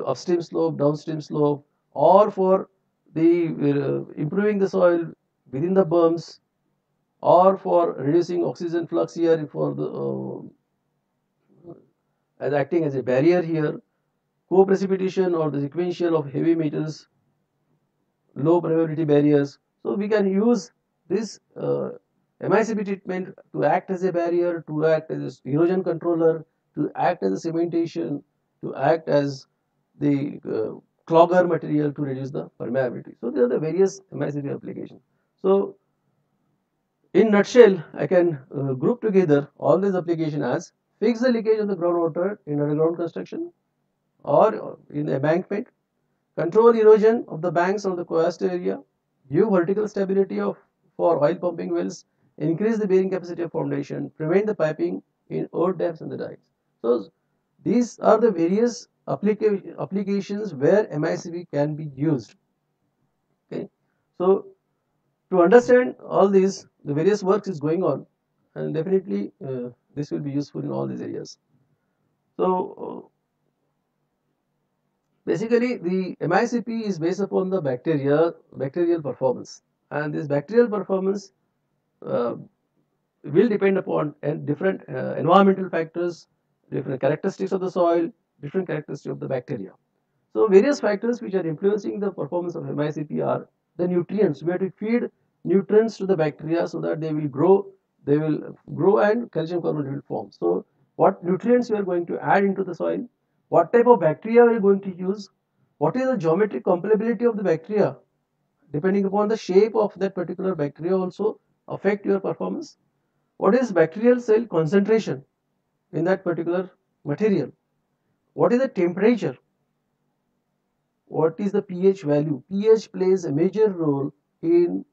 upstream slope, downstream slope, or for the improving the soil within the berms, or for reducing oxygen flux here for the as acting as a barrier here, co-precipitation or the sequential of heavy metals, low permeability barriers. So we can use this MICP treatment to act as a barrier, to act as an erosion controller, to act as a cementation, to act as the clogger material to reduce the permeability. So there are the various MICP applications. So in nutshell, I can group together all these applications as fix the leakage of the groundwater in underground construction or in embankment, control erosion of the banks of the coastal area, give vertical stability for oil pumping wells, increase the bearing capacity of foundation, prevent the piping in old dams and the dikes. So these are the various applications where MICP can be used. Okay. So to understand all these, the various works is going on, and definitely this will be useful in all these areas. So basically, the MICP is based upon the bacterial performance, and this bacterial performance uh, will depend upon different environmental factors, different characteristics of the soil, different characteristics of the bacteria. So various factors which are influencing the performance of MICP are the nutrients. We have to feed nutrients to the bacteria so that they will grow and calcium carbonate will form. So what nutrients we are going to add into the soil, what type of bacteria we are going to use, what is the geometric compatibility of the bacteria, depending upon the shape of that particular bacteria also affect your performance. What is bacterial cell concentration in that particular material? What is the temperature? What is the pH value? pH plays a major role in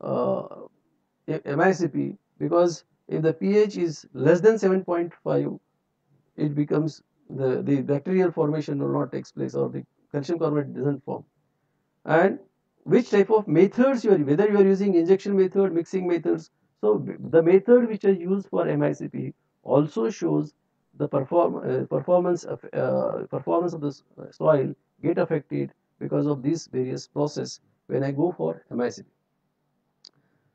uh, MICP, because if the pH is less than 7.5, it becomes the bacterial formation will not take place, or the calcium carbonate doesn't form. And which type of methods you are, whether you are using injection method, mixing methods. So the method which are used for MICP also shows the performance of the soil get affected because of these various process when I go for MICP.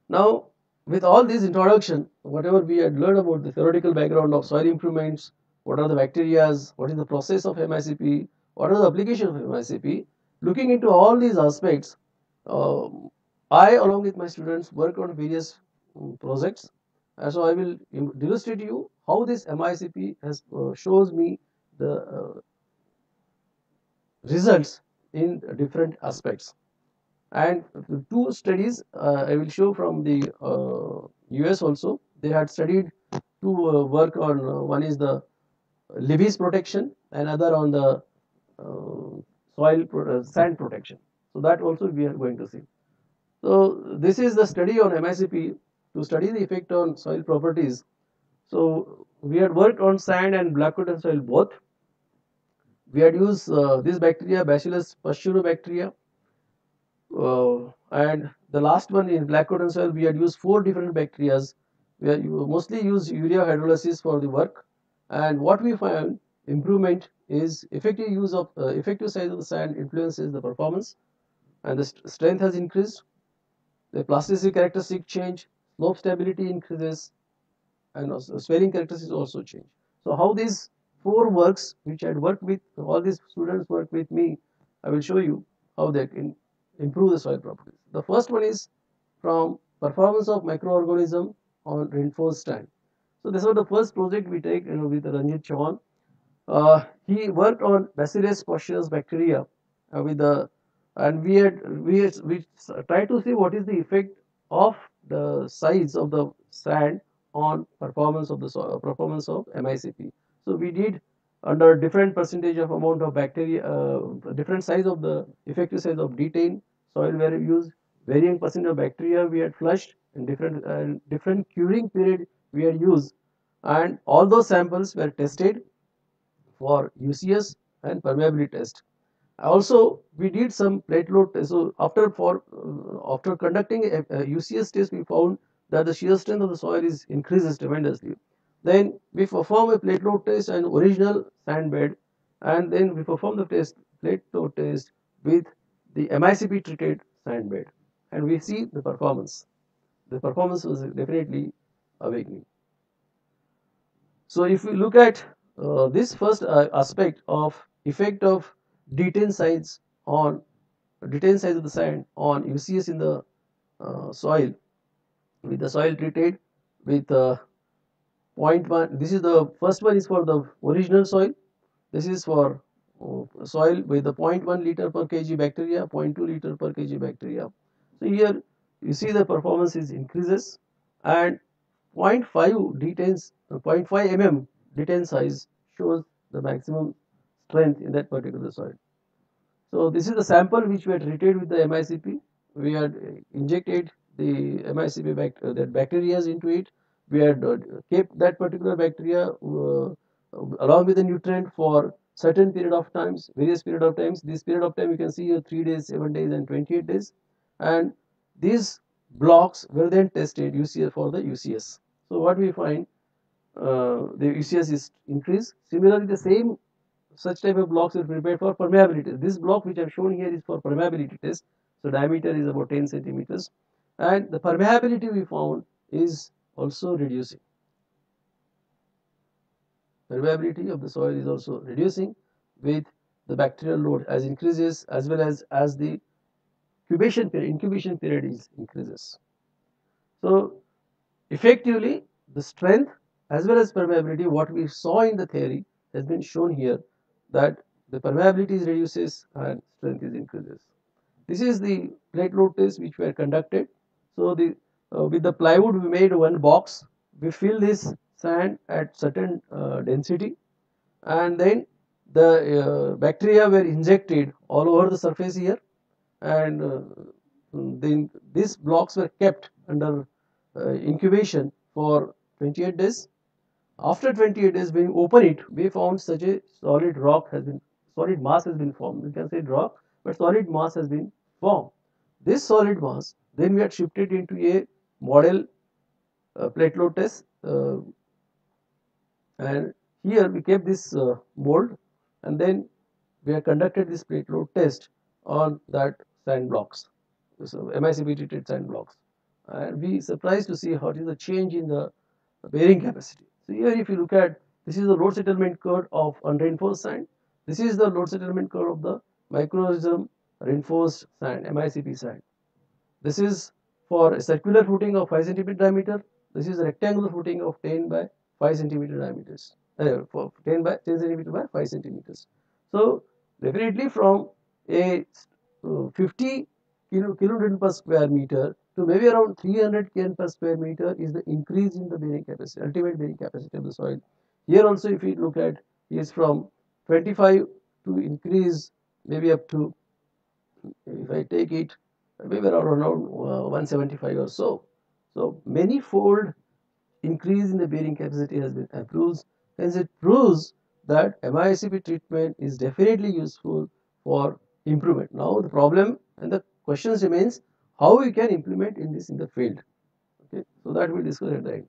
Now, with all this introduction, whatever we had learned about the theoretical background of soil improvements, what are the bacterias, what is the process of MICP, what are the applications of MICP, looking into all these aspects, uh, I along with my students work on various projects. So I will demonstrate to you how this MICP has shows me the results in different aspects. And two studies I will show from the US also. They had studied two work on one is the levees protection, another on the sand protection. So that also we are going to see. So this is the study on MICP to study the effect on soil properties. So we had worked on sand and black cotton soil both. We had used this bacteria, Bacillus pasteurizobacteria, and the last one in black cotton soil, we had used 4 different bacteria. We had mostly use urea hydrolysis for the work, and what we found improvement is effective size of the sand influences the performance, and the strength has increased, the plasticity characteristic change, slope stability increases, and also swelling characteristics also change. So how these 4 works which I had worked with, all these students work with me, I will show you how they can improve the soil properties. The first one is from performance of microorganism on reinforced sand. So this was the first project we take with Ranjit Chauhan. He worked on Bacillus postulus bacteria with the and we try to see what is the effect of the size of the sand on performance of the performance of MICP. So we did under different percentage of amount of bacteria, different size of the effective size of D10 soil were used, varying percent of bacteria we had flushed, and different curing period we had used, and all those samples were tested for UCS and permeability test. Also, we did some plate load test. So after conducting a UCS test, we found that the shear strength of the soil is increases tremendously. Then we perform a plate load test and original sand bed, and then we perform the plate load test with the MICP treated sand bed, and we see the performance. The performance was definitely awakening. So if we look at this first aspect of effect of D10 size on D10 size of the sand on UCS in the soil, with the soil treated with 0.1. This is the first one is for the original soil. This is for soil with the 0.1 liter per kg bacteria, 0.2 liter per kg bacteria. So here you see the performance is increases, and 0.5 D10 0.5 mm D10 size shows the maximum strength in that particular soil. So this is the sample which we had treated with the MICP. We had injected the MICP that bacteria into it. We had kept that particular bacteria along with the nutrient for certain period of times, various period of times. This period of time you can see here 3 days, 7 days, and 28 days. And these blocks were then tested UCS for the UCS. So what we find, the UCS is increased. Similarly, the same such type of blocks are prepared for permeability. This block which I have shown here is for permeability test. So diameter is about 10 centimeters, and the permeability we found is also reducing. Permeability of the soil is also reducing with the bacterial load as increases, as well as the incubation period is increases. So effectively, the strength as well as permeability, what we saw in the theory, has been shown here, that the permeability is reduces and strength is increases. This is the plate load test which were conducted. So the with the plywood we made one box. We fill this sand at certain density, and then the bacteria were injected all over the surface here, and then these blocks were kept under incubation for 28 days. After 28 days, when you open it, we found such a solid mass has been formed. You can say rock, but solid mass has been formed. This solid mass, then we had shifted into a model plate load test, and here we kept this mold, and then we have conducted this plate load test on that sand blocks, so MICP treated sand blocks, and we surprised to see what is the change in the bearing capacity. So here if you look at, this is the load settlement curve of unreinforced sand, this is the load settlement curve of the microorganism reinforced sand, MICP sand. This is for a circular footing of 5 centimeter diameter, this is a rectangular footing of 10 by 5 centimeter diameters, for 10 by 10 centimeter by 5 centimeters. So definitely from a 50 kilonewton per square meter to maybe around 300 kN per square meter is the increase in the bearing capacity, ultimate bearing capacity of the soil. Here also if we look at, is from 25 to increase maybe up to, if I take it, maybe around 175 or so. So many fold increase in the bearing capacity has been approved. Hence it proves that MICP treatment is definitely useful for improvement. Now the problem and the questions remains how we can implement in this in the field. Okay, so that we'll discuss at the end.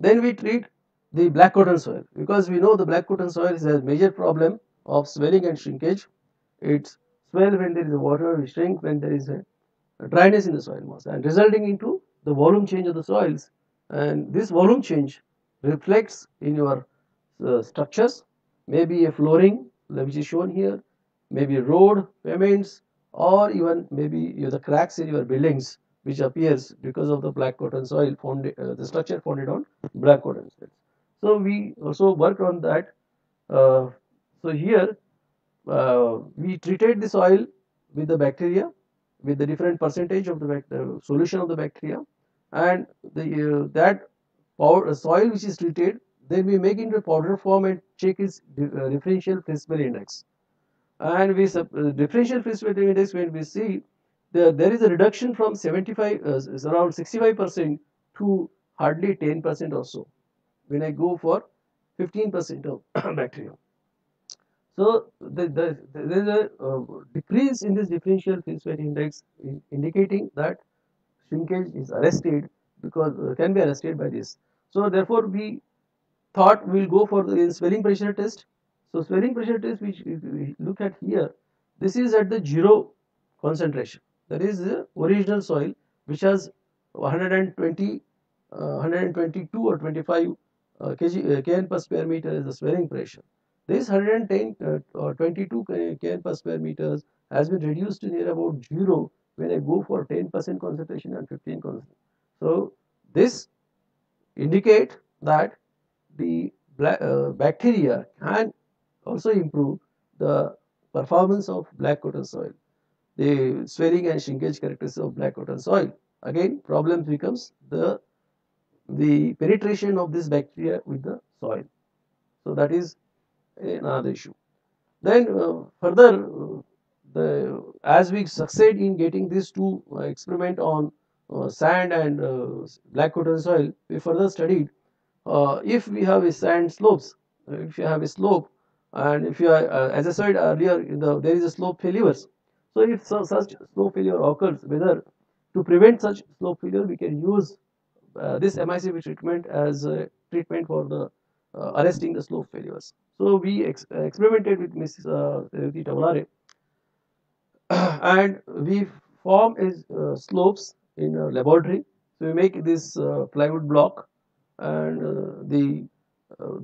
Then we treat the black cotton soil, because we know the black cotton soil is a major problem of swelling and shrinkage. It's swell when there is a water, we shrink when there is a dryness in the soil mass, and resulting into the volume change of the soils, and this volume change reflects in your structures, maybe a flooring which is shown here, maybe road pavements, or even maybe the cracks in your buildings which appears because of the black cotton soil founded, the structure founded on black cotton soil. So we also worked on that. So here we treated the soil with the bacteria, with the different percentage of the solution of the bacteria, and the that soil which is treated, then we make into a powder form and check its differential feasibility index. And we differential feasibility index, when we see there is a reduction from 75 around 65% to hardly 10% or so when I go for 15% of bacteria. So there is a decrease in this differential feasibility index, indicating that shrinkage is arrested, because can be arrested by this. So therefore we thought we will go for the swelling pressure test. So swelling pressure test, which we look at here, this is at the 0 concentration. That is the original soil which has 120, 122 or 25 kN per square meter is the swelling pressure. This 110 or 22 kN per square meters has been reduced to near about 0 when I go for 10% concentration and 15 concentration. So this indicate that the bacteria can also improve the performance of black cotton soil, the swelling and shrinkage characteristics of black cotton soil. Again, problems becomes the penetration of this bacteria with the soil. So that is another issue. Then further, as we succeed in getting these two experiment on sand and black cotton soil, we further studied if we have a sand slopes, if you have a slope, and if you are, as I said earlier, there is a slope failures. So if such slope failure occurs, whether to prevent such slope failure, we can use this MICP treatment as a treatment for the arresting the slope failures. So we experimented with Ms. Revati Tavalare and we form slopes in a laboratory. So we make this plywood block, and the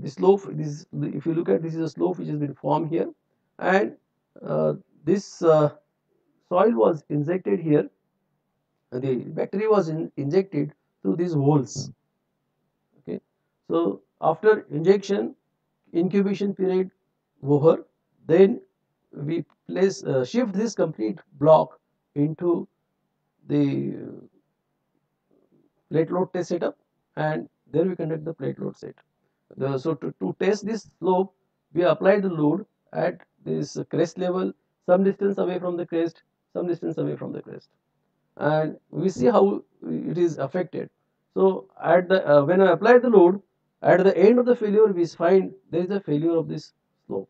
slope, if you look at, this is a slope which has been formed here, and this soil was injected here. The bacteria was injected through these holes. Okay, so after injection, incubation period over, then we shift this complete block into the plate load test setup, and there we conduct the plate load set. So to test this slope, we apply the load at this crest level, some distance away from the crest, some distance away from the crest, and we see how it is affected. So at the when I apply the load, at the end of the failure, we find there is a failure of this slope.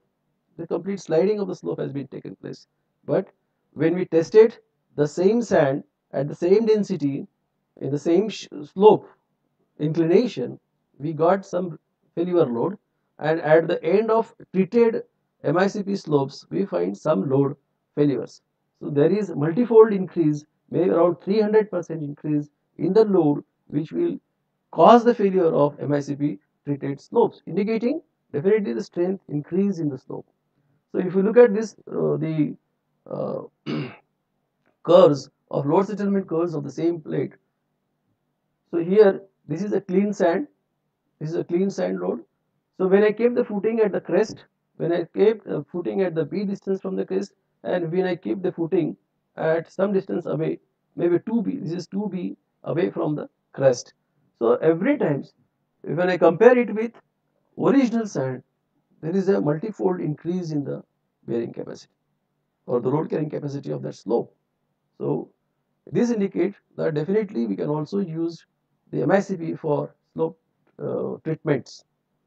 The complete sliding of the slope has been taken place. But when we tested the same sand at the same density in the same slope inclination, we got some failure load, and at the end of treated MICP slopes, we find some load failures. So there is multifold increase, maybe around 300% increase in the load, which will cause the failure of MICP treated slopes, indicating definitely the strength increase in the slope. So if you look at this, the uh, curves of load settlement curves of the same plate. So here, this is a clean sand. This is a clean sand load. So when I keep the footing at the crest, when I keep the footing at the B distance from the crest, and when I keep the footing at some distance away, maybe 2B, this is 2B away from the crest. So every time, when I compare it with original sand, there is a multifold increase in the bearing capacity or the load carrying capacity of that slope. So this indicates that definitely we can also use the MICP for slope treatments.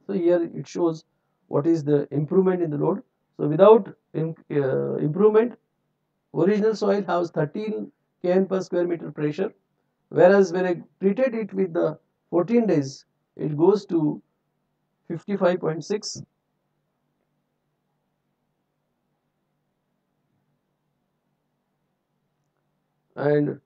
So here it shows what is the improvement in the load. So without improvement, original soil has 13 kN per square meter pressure, whereas when I treated it with the 14 days, it goes to 55.6. And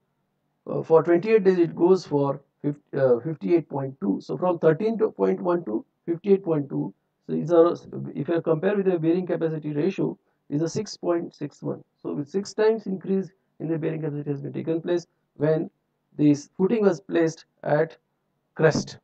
for 28 days it goes for 58.2. So from 13.1 to 58.2. So these are, if I compare with the bearing capacity ratio, is a 6.61. So with 6 times increase in the bearing capacity has been taken place when this footing was placed at crest.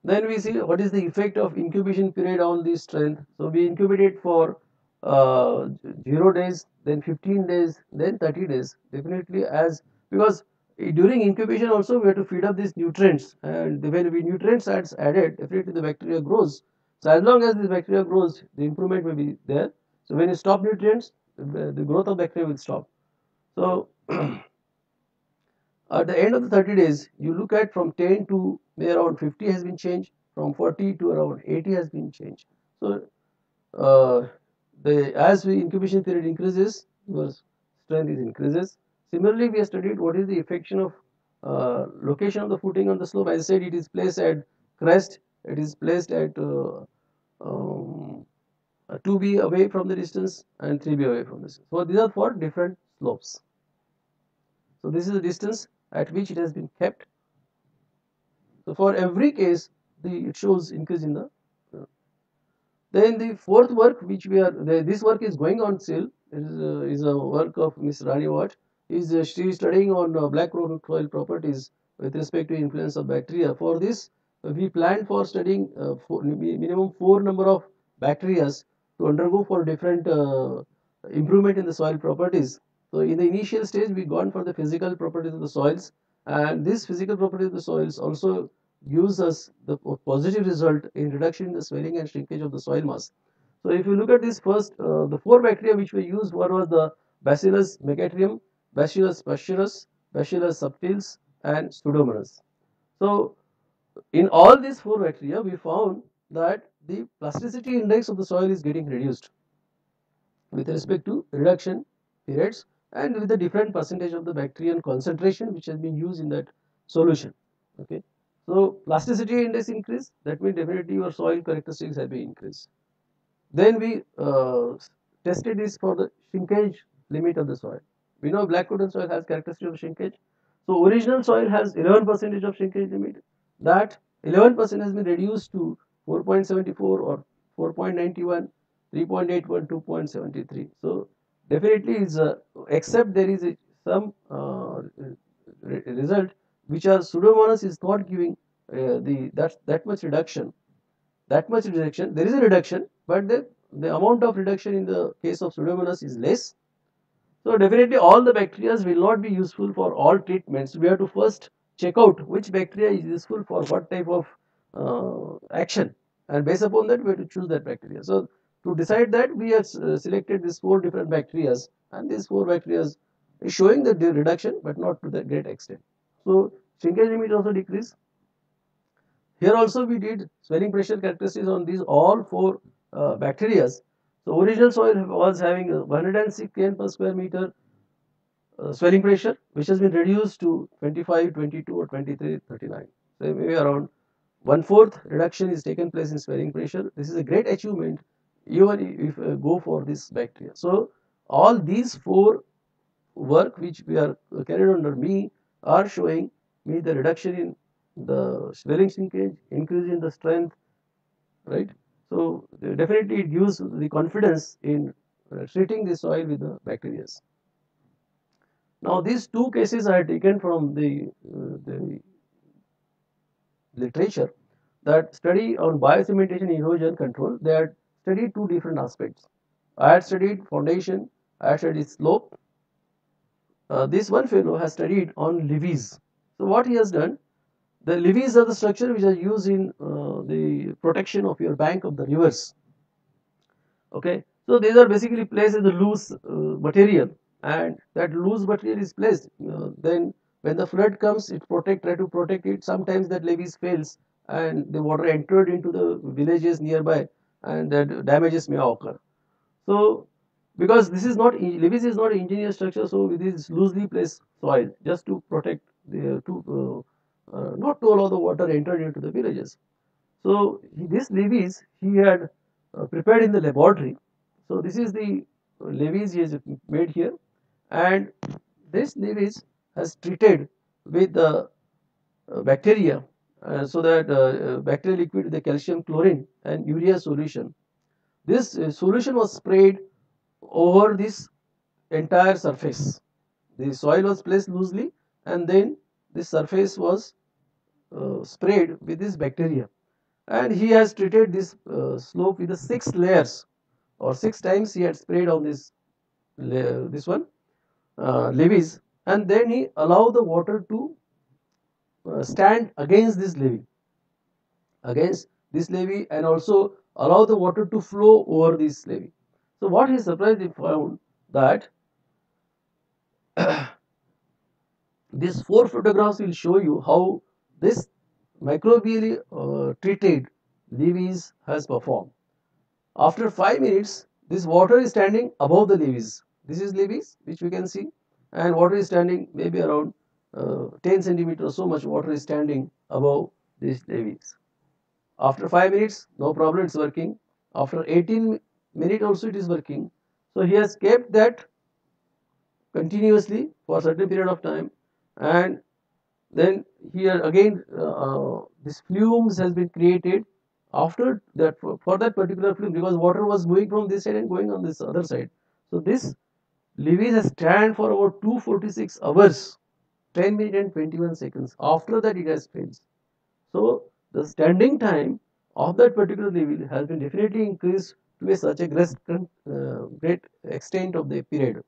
Then we see what is the effect of incubation period on the strength. So we incubated for 0 days, then 15 days, then 30 days. Definitely, as because during incubation also we have to feed up these nutrients, and when we nutrients are added, definitely the bacteria grows. So as long as this bacteria grows, the improvement will be there. So when you stop nutrients, the growth of bacteria will stop. So at the end of the 30 days, you look at from 10 to around 50 has been changed, from 40 to around 80 has been changed. So as the incubation period increases, your strength is increases. Similarly, we have studied what is the affection of location of the footing on the slope. As I said, it is placed at crest, it is placed at 2B away from the distance and 3B away from the distance. So these are for different slopes. So this is the distance at which it has been kept. So for every case, it shows increase in the. Then the fourth work which this work is going on still, is a work of Miss Rani Watt. She is studying on black rock soil properties with respect to influence of bacteria. For this, we planned for studying minimum 4 number of bacteria to undergo for different improvement in the soil properties. So in the initial stage, we gone for the physical properties of the soils, and this physical properties of the soils also gives us the positive result in reduction in the swelling and shrinkage of the soil mass. So if you look at this first, the 4 bacteria which we used, one was the Bacillus megatrium, Bacillus pascurus, Bacillus subtilis, and Pseudomonas. So in all these 4 bacteria, we found that the plasticity index of the soil is getting reduced. with respect to reduction periods and with the different percentage of the bacterial concentration which has been used in that solution. Okay. So plasticity index increase, that means definitely your soil characteristics have been increased. Then we tested this for the shrinkage limit of the soil. We know black cotton soil has characteristic of shrinkage. So original soil has 11% of shrinkage limit. That 11% has been reduced to 4.74 or 4.91, 3.81, 2.73. So definitely is except there is some result which are Pseudomonas is not giving that much reduction. That much reduction, there is a reduction, but the amount of reduction in the case of Pseudomonas is less. So definitely all the bacteria will not be useful for all treatments. We have to first check out which bacteria is useful for what type of action, and based upon that we have to choose that bacteria. So to decide that, we have selected these 4 different bacteria, and these 4 bacteria is showing the reduction but not to the great extent. So shrinkage limit also decrease. Here also we did swelling pressure characteristics on these all 4 bacteria. So original soil was having 106 kN per square meter swelling pressure, which has been reduced to 25, 22 or 23, 39. So maybe around 1/4 reduction is taken place in swelling pressure. This is a great achievement even if go for this bacteria. So all these 4 work which we are carried under me are showing me the reduction in the swelling shrinkage, increase in the strength, right? So definitely it gives the confidence in treating the soil with the bacteria. Now these 2 cases I have taken from the literature that study on biocementation erosion control. They had studied 2 different aspects. I had studied foundation, I had studied slope. This one fellow has studied on levees. So what he has done, the levees are the structure which are used in the protection of your bank of the rivers. Okay, so these are basically placed as the loose material, and that loose material is placed. Then when the flood comes, it try to protect it. Sometimes that levees fails, and the water entered into the villages nearby, and that damages may occur. So because this is not levees is not engineered structure, so it is loosely placed soil just to protect the not to allow the water enter into the villages. So this levees he had prepared in the laboratory. So this is the levees he has made here, and this levees has treated with the bacteria, so that bacterial liquid, the calcium chlorine and urea solution. This solution was sprayed over this entire surface. The soil was placed loosely, and then this surface was sprayed with this bacteria, and he has treated this slope with the 6 layers, or 6 times he had sprayed on this one levees, and then he allowed the water to stand against this levee, and also allow the water to flow over this levee. So what he surprisingly found that these 4 photographs will show you how this microbially treated levees has performed. After 5 minutes, this water is standing above the levees. This is levees which we can see, and water is standing maybe around 10 centimeters, so much water is standing above these levees. After 5 minutes, no problem, it's working. After 18 minutes also it is working. So he has kept that continuously for a certain period of time, and then here again this fumes has been created after that for that particular flume, because water was going from this side and going on this other side. So this levees has stand for about 246 hours, 10 minutes and 21 seconds. After that it has failed. So the standing time of that particular levee has been definitely increased to such a great extent of the period,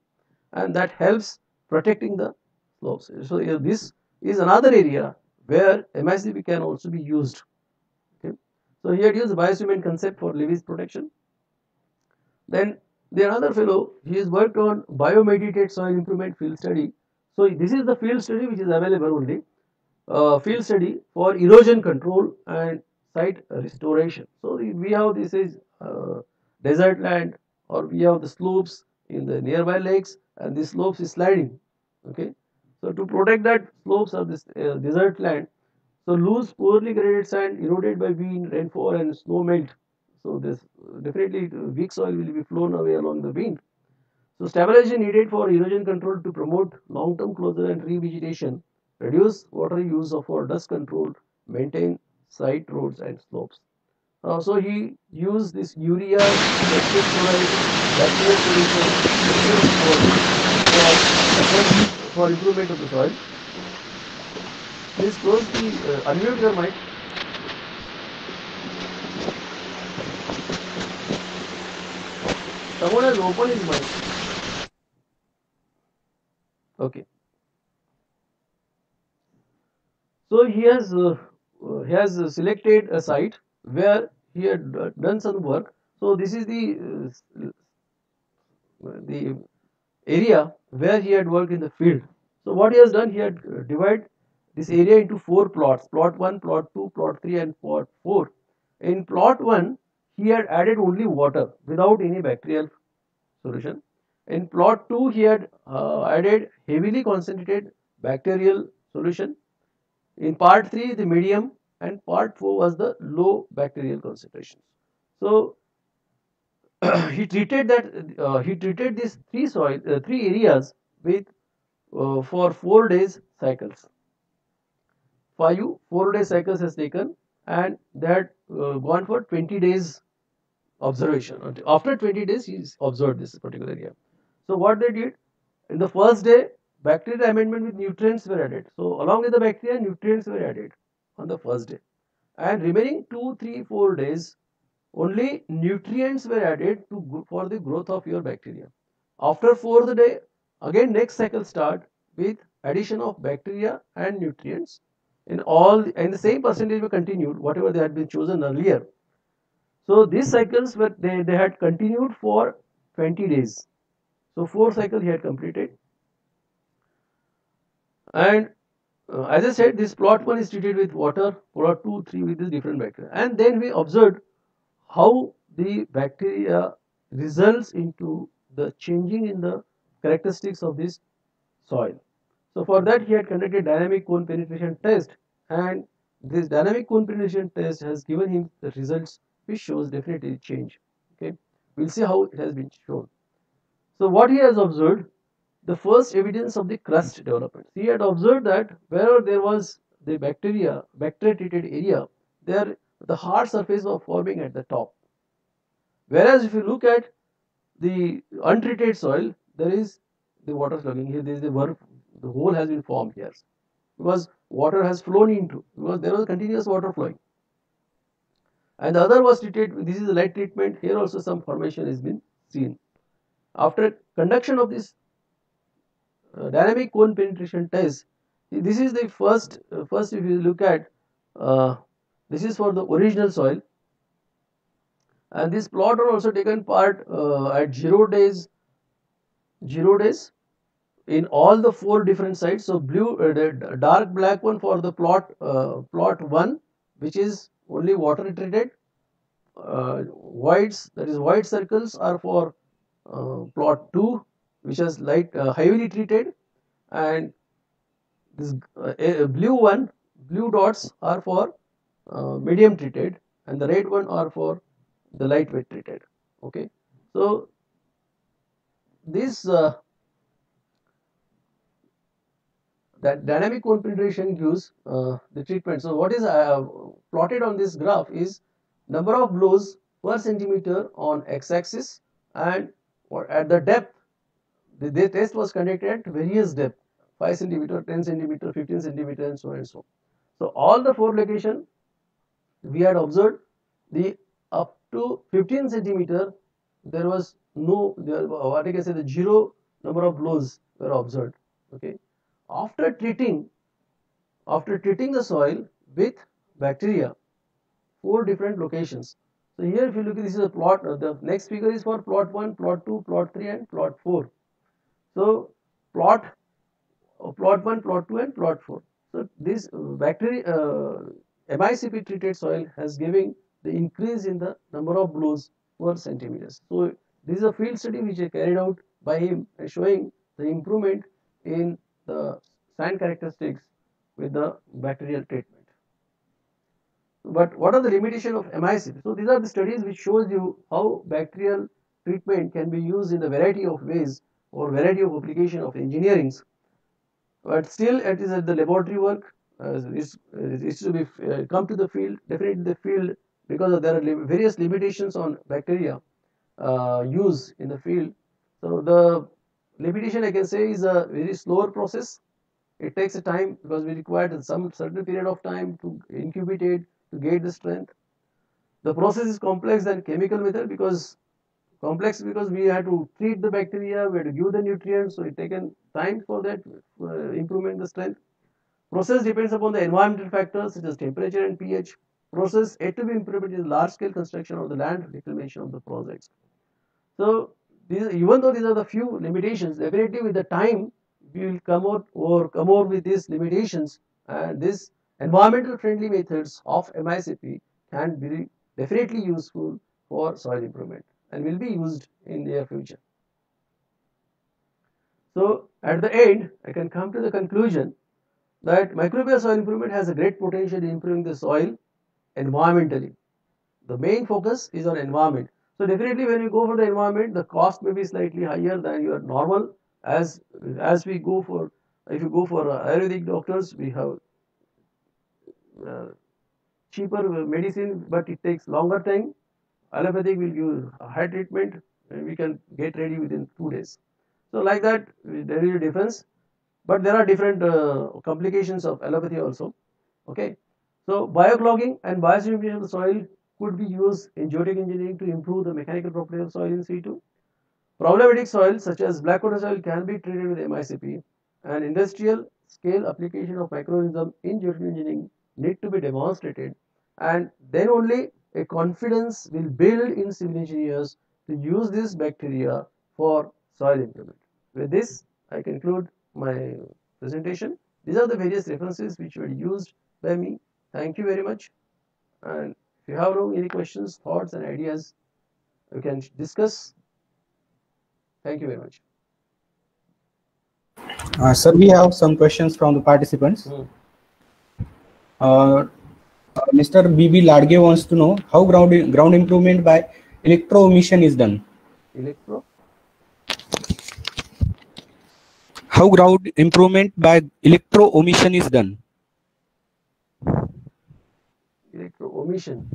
and that helps protecting the slopes. So this is another area where MICP can also be used. Okay. So he had used the biocement concept for levees protection. Then the another fellow, he has worked on biomediated soil improvement field study. So this is the field study which is available only. Field study for erosion control and site restoration. So we have this is desert land, or we have the slopes in the nearby lakes, and this slopes is sliding. Okay, so to protect that slopes of this desert land, so loose, poorly graded sand eroded by wind, rainfall, and snow melt. So this definitely weak soil will be flown away along the wind. So stabilization needed for erosion control to promote long-term closure and revegetation, reduce water use for dust control, maintain site roads and slopes. So he used this urea, calcium chloride, bacterial solution, for improvement of the soil. Please close the unmute your mic. Someone has opened his mic. Okay. So he has selected a site where he had done some work. So this is the area where he had worked in the field. So what he has done, he had divided this area into 4 plots: plot 1, plot 2, plot 3, and plot 4. In plot 1, he had added only water without any bacterial solution. In plot 2, he had added heavily concentrated bacterial solution. In part 3, the medium, and part 4 was the low bacterial concentration. So he treated these three areas with for 4 days cycles. 4 day cycles has taken, and they had gone for 20 days observation. After 20 days, he observed this particular area. So what they did, in the first day, bacterial amendment with nutrients were added. So along with the bacteria, nutrients were added on the first day, and remaining 2, 3, 4 days, only nutrients were added for the growth of your bacteria. After 4th day, again next cycle start with addition of bacteria and nutrients. In the same percentage were continued, whatever they had been chosen earlier. So these cycles were they had continued for 20 days. So 4 cycles he had completed. And as I said, this plot 1 is treated with water, plot 2, 3 with this different bacteria. And then we observed how the bacteria results into the changing in the characteristics of this soil. So for that, he had conducted dynamic cone penetration test, and this dynamic cone penetration test has given him the results which shows definitely change. Okay, we'll see how it has been shown. So what he has observed, the first evidence of the crust development. He had observed that wherever there was the bacteria treated area, there the hard surface was forming at the top. Whereas if you look at the untreated soil, there is the water slugging here. There is the hole has been formed here because water has flown into, because there was continuous water flowing. And the other was treated. This is the light treatment. Here also some formation has been seen. After conduction of this dynamic cone penetration test, this is the first if you look at this is for the original soil, and this plot are also taken part at 0 days in all the 4 different sites. So blue, the dark black one for the plot 1, which is only water treated. Whites, that is white circles, are for plot 2, which is heavily treated, and this blue dots are for medium treated, and the red one are for the lightweight treated. Okay, so this that dynamic cone penetration gives the treatment. So what is plotted on this graph is number of blows per centimeter on x-axis, and at the depth. The test was conducted at various depth: 5 centimeter, 10 centimeter, 15 centimeter, and so on and so. So all the 4 locations we had observed the up to 15 centimeter. There was what I can say, the 0 number of blows were observed. Okay, after treating the soil with bacteria, 4 different locations. So here if you look at, this is a plot. The next figure is for plot 1, plot 2, plot 3, and plot 4. So plot 1, plot 2, and plot 4. So this MICP treated soil has given the increase in the number of blows per centimeters. So this is a field study which is carried out by him, showing the improvement in the sand characteristics with the bacterial treatment. But what are the limitations of MICP? So these are the studies which shows you how bacterial treatment can be used in a variety of ways or variety of application of engineerings. But still, it is at the laboratory work. It's to be come to the field. Definitely, the field, because there are various limitations on bacteria use in the field. So the limitation I can say is a very slower process. It takes a time because we require some certain period of time to incubate it to get the strength. The process is complex than chemical method because complex because we have to treat the bacteria, we have to give the nutrients, so it taken time for that improvement the strength. Process depends upon the environmental factors such as temperature and pH. Process yet to be implemented in large scale construction of the land reclamation of the projects. So even though these are the few limitations, definitely with the time we will come out with these limitations, and these environmental friendly methods of MICP can be definitely useful for soil improvement and will be used in the near future. So at the end, I can come to the conclusion that microbial soil improvement has a great potential in improving the soil environmentally. The main focus is on environment. So definitely when you go for the environment, the cost may be slightly higher than your normal. As we go for, if you go for Ayurvedic doctors, we have uh, cheaper medicine, but it takes longer time. Allopathic will give a high treatment, and we can get ready within 2 days. So like that, there is a difference, but there are different complications of allopathy also. Okay, so bioclogging and biostimulation of the soil could be used in geotic engineering to improve the mechanical properties of soil in situ. Problematic soils such as black water soil can be treated with MICP, and industrial scale application of microorganisms in geotic engineering need to be demonstrated, and then only a confidence will build in civil engineers to use this bacteria for soil improvement. With this, I conclude my presentation. These are the various references which were used by me. Thank you very much. And if you have any questions, thoughts, and ideas, we can discuss. Thank you very much.
Sir, we have some questions from the participants. Mr. B.B. Ladge wants to know how ground improvement by electro emission is done. How ground improvement by electro emission is done.
Electro emission.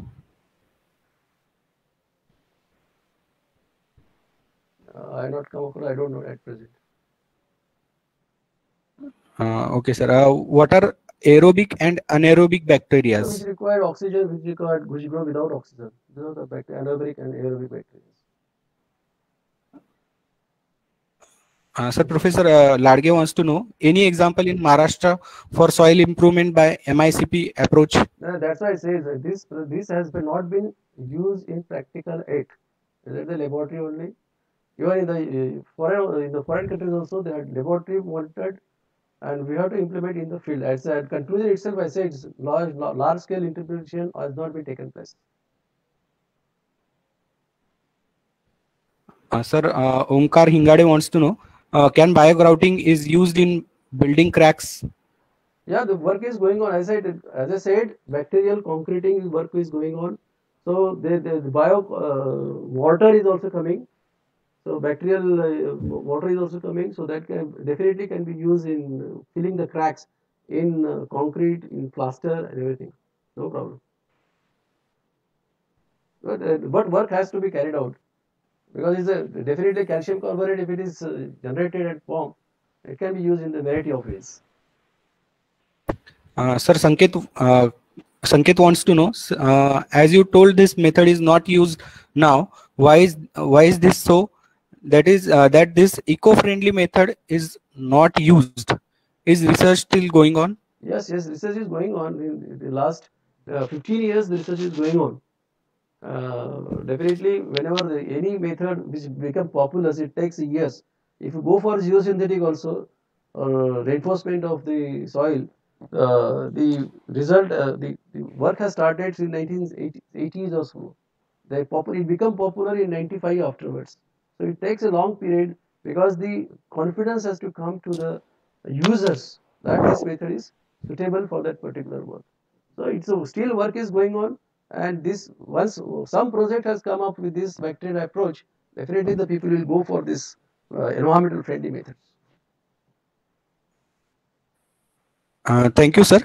I have not come across. I don't know at present.
Okay, sir. What are aerobic and anaerobic bacteria?
Which require oxygen, which grow without oxygen. These are the anaerobic and aerobic bacteria.
Sir, Professor Ladge wants to know any example in Maharashtra for soil improvement by MICP approach.
That's why I say that this has not been used in practical yet. Is it the laboratory only? Even in the foreign countries also, they had laboratory wanted, and we have to implement in the field. As at conclusion itself, I said large scale implementation has not been taken place.
Sir, Omkar Hingade wants to know can biogrouting is used in building cracks?
Yeah, the work is going on. As I said, bacterial concreting work is going on. So the bio water is also coming. So bacterial water is also coming. So that definitely can be used in filling the cracks in concrete, in plaster, and everything. No problem. But work has to be carried out because it's definitely calcium carbonate. If it is generated at form, it can be used in a variety of ways.
Sir, Sanket wants to know, as you told, this method is not used now. Why is this so? That is that this eco-friendly method is not used. Is research still going on?
Yes, research is going on. In the last 15 years, the research is going on. Definitely, whenever any method which become popular, it takes years. If you go for geosynthetic also, reinforcement of the soil, the result, the work has started in 1980s or so. It become popular in 95 afterwards. So it takes a long period because the confidence has to come to the users that this method is suitable for that particular work. So it's still work is going on, and this once some project has come up with this bacterial approach, definitely the people will go for this environmental friendly methods.
Thank you, sir,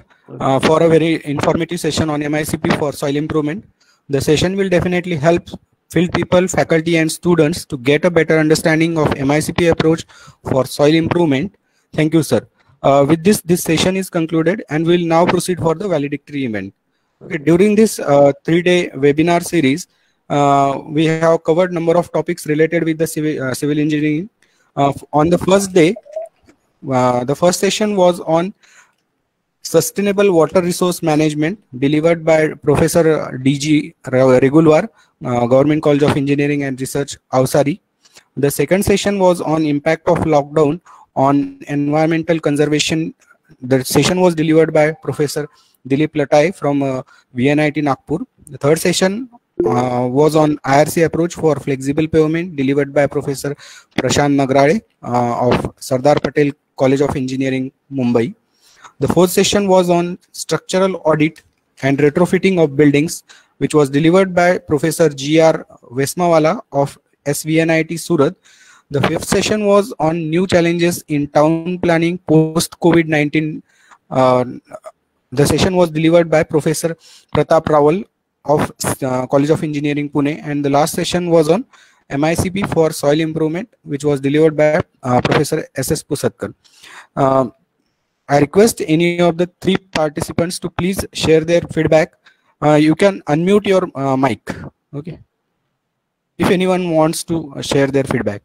for a very informative session on MICP for soil improvement. The session will definitely help field people, faculty, and students to get a better understanding of MICP approach for soil improvement. Thank you, sir. With this session is concluded, and we'll now proceed for the valedictory event. Okay, during this 3-day webinar series, we have covered number of topics related with the civil engineering. On the first day, the first session was on Sustainable Water Resource Management, delivered by Professor D.G. Regular, Government College of Engineering and Research, Avsari. The second session was on impact of lockdown on environmental conservation. The session was delivered by Professor Dilip Latai from VNIT Nagpur. The third session was on IRC approach for flexible pavement, delivered by Professor Prashant Nagrade of Sardar Patel College of Engineering, Mumbai. The fourth session was on structural audit and retrofitting of buildings, which was delivered by Professor G.R. Vesmawala of SVNIT Surat. The fifth session was on new challenges in town planning post COVID-19. The session was delivered by Professor Pratap Rawal of College of Engineering, Pune. And the last session was on MICP for soil improvement, which was delivered by Professor S.S. Pusatkar. I request any of the three participants to please share their feedback. You can unmute your mic. Okay. If anyone wants to share their feedback.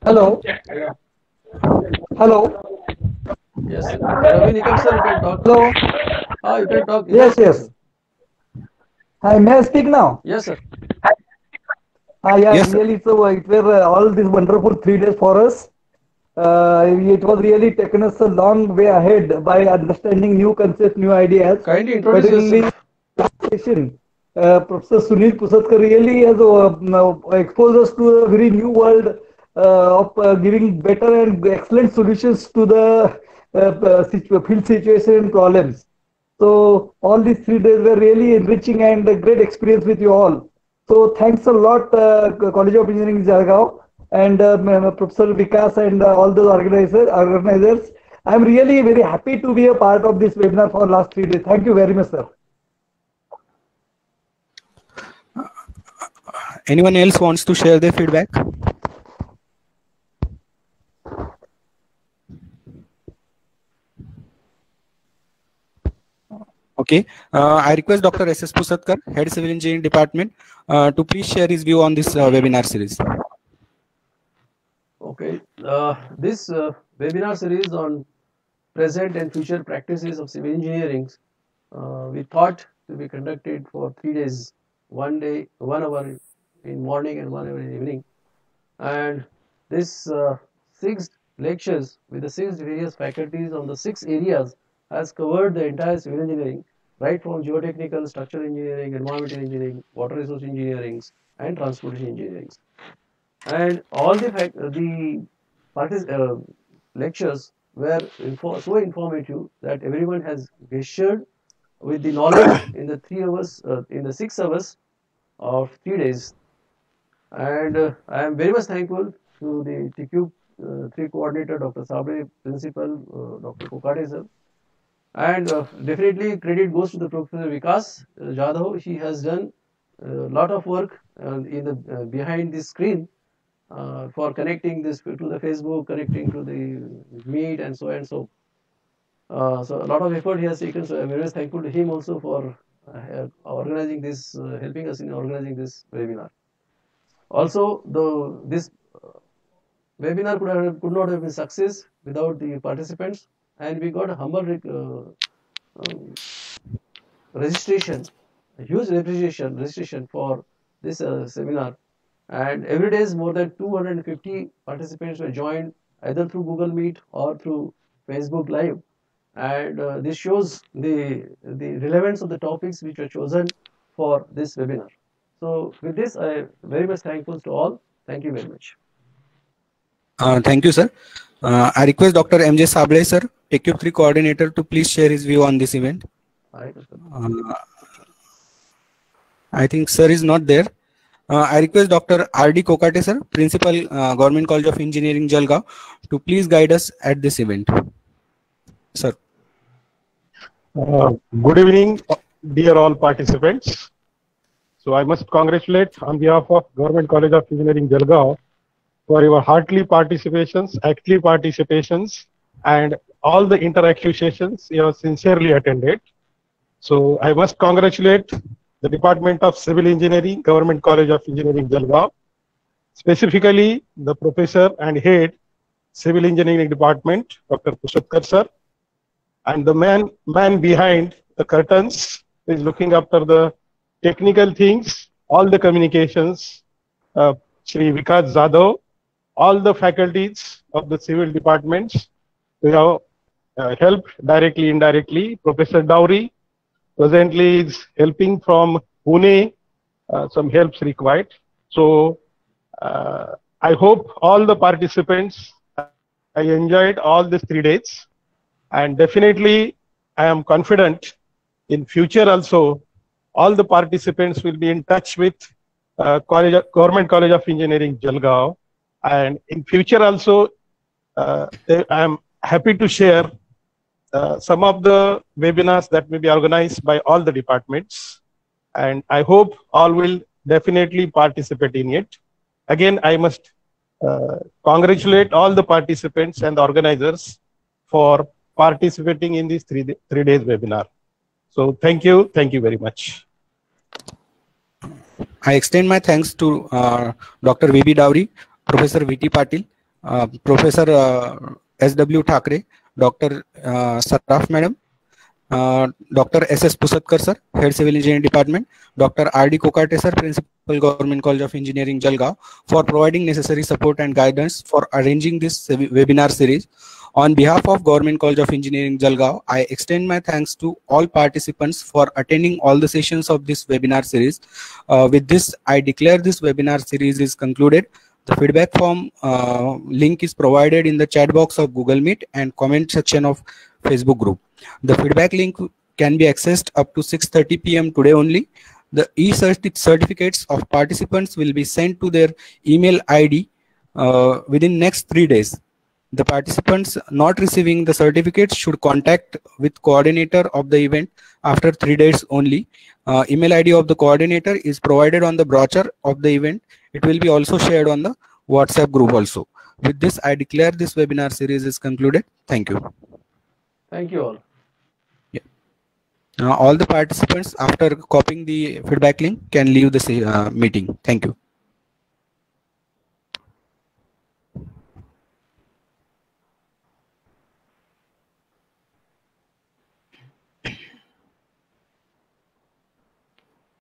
Hello. Hello.
Yes, Ravi Nikam sir, you can talk.
Hello.
You can talk.
Yes, yes. Hi, may I speak now?
Yes, sir.
Yeah,
Yes, sir.
really, so it were all these wonderful 3 days for us. It was really taken us a long way ahead by understanding new concepts, new ideas.
Kindly introduce
Particularly,
yourself.
Professor Sunil Pusatkar really has exposed us to a very new world of giving better and excellent solutions to the field situation and problems. So all these 3 days were really enriching and a great experience with you all. So thanks a lot, College of Engineering Jalgaon and Professor Vikas and all the organizers. I'm really very happy to be a part of this webinar for last 3 days. Thank you very much, sir.
Anyone else wants to share their feedback? Okay. I request Dr. S.S. Pusatkar, Head Civil Engineering Department, to please share his view on this webinar series.
Okay. This webinar series on present and future practices of civil engineering, we thought to be conducted for 3 days, 1 day, 1 hour in morning and 1 hour in evening. And this 6 lectures with the 6 various faculties on the 6 areas has covered the entire civil engineering, right from geotechnical, structural engineering, environmental engineering, water resource engineering, and transportation engineering. And all the lectures were so informative that everyone has gestured with the knowledge in the 3 hours, in the 6 hours of 3 days. And I am very much thankful to the TQ 3 coordinator, Dr. Sabre, principal, Dr. Kokate sir. And definitely credit goes to the Professor Vikas Jadhav. He has done a lot of work in the behind the screen for connecting this to the Facebook, connecting to the Meet, and so and so. So a lot of effort he has taken. So I'm very much thankful to him also for organizing this, helping us in organizing this webinar. Also, this webinar could not have been success without the participants, and we got a humble registration, a huge registration for this seminar. and every day is more than 250 participants were joined either through Google Meet or through Facebook Live, and this shows the relevance of the topics which were chosen for this webinar. So with this, I am very much thankful to all. Thank you very much.
Thank you, sir. I request Dr. MJ Sabre, sir, TechCube 3 coordinator, to please share his view on this event. I think sir is not there. I request Dr. R.D. Kokate, sir, Principal, Government College of Engineering, Jalgaon, to please guide us at this event. Sir.
Good evening, dear all participants. So I must congratulate on behalf of Government College of Engineering, Jalgaon, for your heartily participations, active participations, and all the interactive sessions you have sincerely attended. So I must congratulate the Department of Civil Engineering, Government College of Engineering, Jalgaon, specifically the Professor and Head, Civil Engineering Department, Dr. Pushatkar sir, and the man behind the curtains is looking after the technical things, all the communications, Shri Vikas Zadav, all the faculties of the civil departments who have helped directly, indirectly. Professor Dowry presently is helping from Pune, some helps required. So I hope all the participants, I enjoyed all these 3 days, and definitely I am confident in future also all the participants will be in touch with Government College of Engineering, Jalgaon, and in future also I am happy to share some of the webinars that may be organized by all the departments, and I hope all will definitely participate in it. Again, I must congratulate all the participants and the organizers for participating in this 3 days webinar. So thank you very much.
I extend my thanks to Dr. V.B. Dowry, Professor V.T. Patil, Professor S.W. Thakre, Dr. Saraf Madam, Dr. S.S. Pusatkar sir, Head Civil Engineering Department, Dr. R.D. Kokate sir, Principal, Government College of Engineering, Jalgaon, for providing necessary support and guidance for arranging this webinar series. On behalf of Government College of Engineering, Jalgaon, I extend my thanks to all participants for attending all the sessions of this webinar series. With this, I declare this webinar series is concluded. The feedback form link is provided in the chat box of Google Meet and comment section of Facebook group. The feedback link can be accessed up to 6:30 p.m. today only. The e-certificates of participants will be sent to their email ID within next 3 days. The participants not receiving the certificates should contact with coordinator of the event after 3 days only. Email ID of the coordinator is provided on the brochure of the event. It will be also shared on the WhatsApp group also. With this, I declare this webinar series is concluded. Thank you.
Thank you all.
All the participants, after copying the feedback link, can leave the meeting. Thank you.